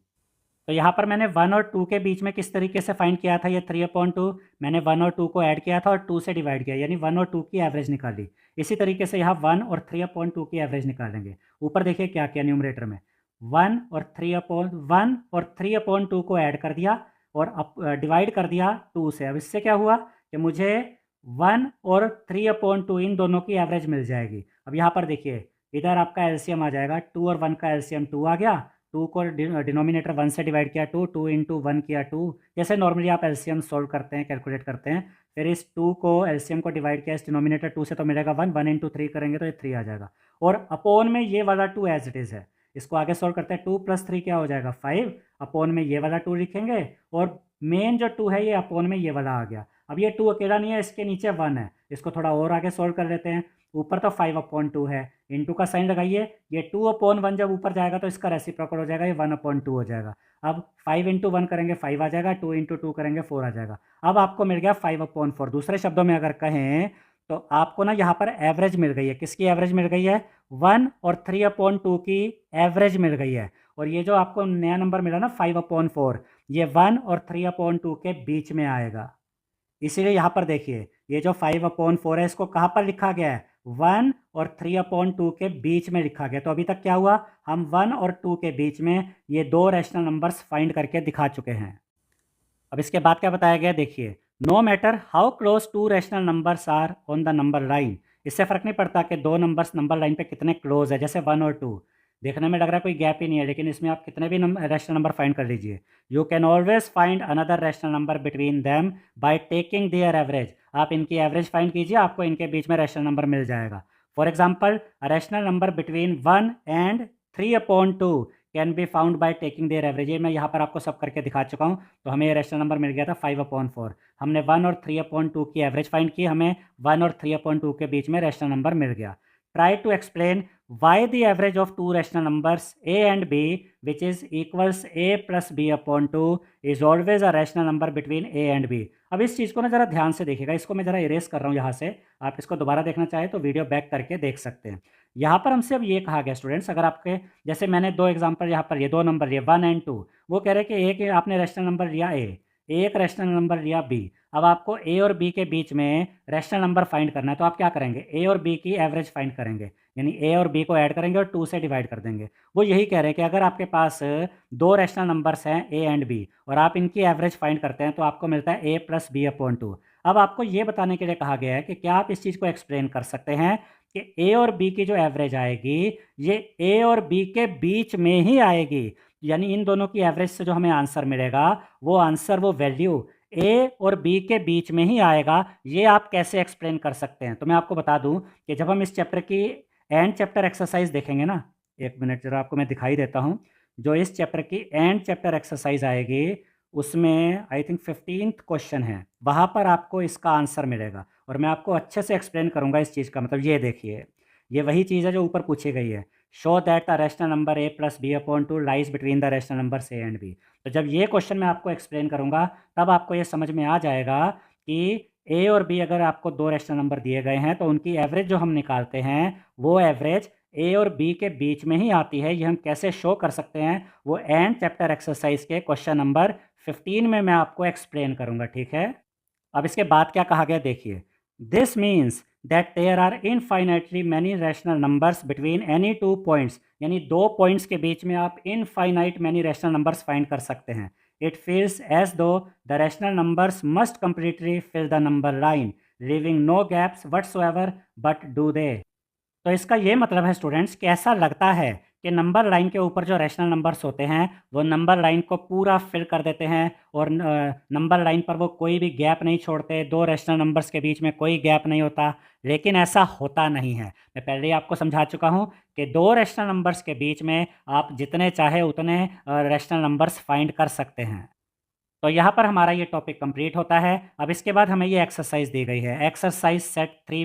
तो यहाँ पर मैंने 1 और 2 के बीच में किस तरीके से फाइंड किया था, ये 3/2 मैंने 1 और 2 को ऐड किया था और 2 से डिवाइड किया, यानी 1 और 2 की एवरेज निकाली। इसी तरीके से यहाँ 1 और 3/2 की एवरेज निकालेंगे। ऊपर देखिए क्या किया न्यूमरेटर में, 1 और 3/2 को ऐड कर दिया और डिवाइड कर दिया 2 से। अब इससे क्या हुआ कि मुझे 1 और 3/2 इन दोनों की एवरेज मिल जाएगी। अब यहाँ पर देखिए इधर आपका एलसीएम आ जाएगा, 2 और 1 का एलसीएम 2 आ गया, 2 को डिनोमिनेटर 1 से डिवाइड किया 2, 2 इंटू 1 किया 2। जैसे नॉर्मली आप एलसीएम सॉल्व करते हैं, कैलकुलेट करते हैं, फिर इस 2 को एलसीएम को डिवाइड किया इस डिनोमिनेटर 2 से तो मिलेगा 1, 1 इंटू 3 करेंगे तो ये 3 आ जाएगा। और अपोन में ये वाला 2 एज इट इज़ है, इसको आगे सॉल्व करते हैं। 2 + 3 क्या हो जाएगा 5, अपोन में ये वाला 2 लिखेंगे और मेन जो 2 है ये अपोन में ये वाला आ गया। अब ये 2 अकेला नहीं है, इसके नीचे 1 है, इसको थोड़ा और आगे सॉल्व कर लेते हैं। ऊपर तो 5/2 है, इंटू का साइन लगाइए, ये 2/1 जब ऊपर जाएगा तो इसका रेसिप्रोकल हो जाएगा, ये 1/2 हो जाएगा। अब 5 इंटू 1 करेंगे 5 आ जाएगा, 2 इंटू 2 करेंगे 4 आ जाएगा। अब आपको मिल गया 5/4। दूसरे शब्दों में अगर कहें तो आपको ना यहाँ पर एवरेज मिल गई है। किसकी एवरेज मिल गई है, 1 और 3/2 की एवरेज मिल गई है। और ये जो आपको नया नंबर मिला ना 5/4, ये 1 और 3/2 के बीच में आएगा। इसीलिए यहाँ पर देखिए ये जो 5/4 है इसको कहाँ पर लिखा गया है, 1 और 3/2 के बीच में लिखा गया। तो अभी तक क्या हुआ, हम 1 और 2 के बीच में ये दो रैशनल नंबर्स फाइंड करके दिखा चुके हैं। अब इसके बाद क्या बताया गया देखिए, no matter how close 2 rational numbers are on the number line. इससे फ़र्क नहीं पड़ता कि दो नंबर्स नंबर लाइन पे कितने क्लोज है, जैसे 1 और 2 देखने में लग रहा है कोई गैप ही नहीं है, लेकिन इसमें आप कितने भी रैशनल नंबर फाइंड कर लीजिए, you can always find another rational number between them by taking their average. आप इनकी एवरेज फाइंड कीजिए, आपको इनके बीच में रैशनल नंबर मिल जाएगा। For example rational number between 1 and 3/2 can be found by taking their average. ये मैं यहाँ पर आपको सब करके दिखा चुका हूँ। तो हमें ये रैशनल नंबर मिल गया था 5/4। हमने 1 और 3/2 की एवरेज फाइंड की, हमें 1 और 3/2 के बीच में रैशनल नंबर मिल गया। Try to explain why the average of two rational numbers a and b which is equals a plus b/2 is always a rational number between a and b। अब इस चीज़ को ना ज़रा ध्यान से देखिएगा, इसको मैं ज़रा इरेज कर रहा हूँ यहाँ से, आप इसको दोबारा देखना चाहें तो वीडियो बैक करके देख सकते हैं। यहाँ पर हमसे अब ये कहा गया स्टूडेंट्स, अगर आपके जैसे मैंने दो एग्जांपल यहाँ पर ये दो नंबर लिए 1 और 2, वो कह रहे हैं कि एक आपने रैशनल नंबर लिया a, एक रैशनल नंबर लिया b। अब आपको a और b के बीच में रैशनल नंबर फाइंड करना है, तो आप क्या करेंगे, a और b की एवरेज फाइंड करेंगे, यानी a और b को ऐड करेंगे और 2 से डिवाइड कर देंगे। वो यही कह रहे हैं कि अगर आपके पास दो रैशनल नंबर्स हैं a एंड b और आप इनकी एवरेज फाइंड करते हैं तो आपको मिलता है a + b/2। अब आपको ये बताने के लिए कहा गया है कि क्या आप इस चीज़ को एक्सप्लेन कर सकते हैं कि a और b की जो एवरेज आएगी ये a और b के बीच में ही आएगी, यानी इन दोनों की एवरेज से जो हमें आंसर मिलेगा वो आंसर, वो वैल्यू a और b के बीच में ही आएगा। ये आप कैसे एक्सप्लेन कर सकते हैं, तो मैं आपको बता दूं कि जब हम इस चैप्टर की एंड चैप्टर एक्सरसाइज देखेंगे ना, एक मिनट जरा आपको मैं दिखाई देता हूँ। जो इस चैप्टर की एंड चैप्टर एक्सरसाइज आएगी उसमें आई थिंक 15th क्वेश्चन है, वहाँ पर आपको इसका आंसर मिलेगा और मैं आपको अच्छे से एक्सप्लेन करूँगा इस चीज़ का। मतलब ये देखिए, ये वही चीज़ है जो ऊपर पूछी गई है, show that the rational number a + b/2 lies between the rational numbers a and b। तो जब ये क्वेश्चन मैं आपको एक्सप्लेन करूँगा तब आपको ये समझ में आ जाएगा कि a और b अगर आपको दो रैशनल नंबर दिए गए हैं तो उनकी एवरेज जो हम निकालते हैं वो एवरेज a और b के बीच में ही आती है। ये हम कैसे शो कर सकते हैं वो एंड चैप्टर एक्सरसाइज के क्वेश्चन नंबर 15 में मैं आपको एक्सप्लेन करूँगा, ठीक है। अब इसके बाद क्या कहा गया देखिए, this means that there are infinitely many rational numbers between any 2 points, यानी दो पॉइंट्स के बीच में आप infinite many rational numbers find कर सकते हैं। It feels as though the rational numbers must completely fill the number line leaving no gaps whatsoever but do they. तो इसका ये मतलब है स्टूडेंट्स कि ऐसा लगता है कि नंबर लाइन के ऊपर जो रैशनल नंबर्स होते हैं वो नंबर लाइन को पूरा फिल कर देते हैं और नंबर लाइन पर वो कोई भी गैप नहीं छोड़ते, दो रैशनल नंबर्स के बीच में कोई गैप नहीं होता। लेकिन ऐसा होता नहीं है, मैं पहले ही आपको समझा चुका हूँ कि दो रैशनल नंबर्स के बीच में आप जितने चाहे उतने रैशनल नंबर्स फाइंड कर सकते हैं। तो यहाँ पर हमारा ये टॉपिक कंप्लीट होता है। अब इसके बाद हमें ये एक्सरसाइज दी गई है, एक्सरसाइज सेट 3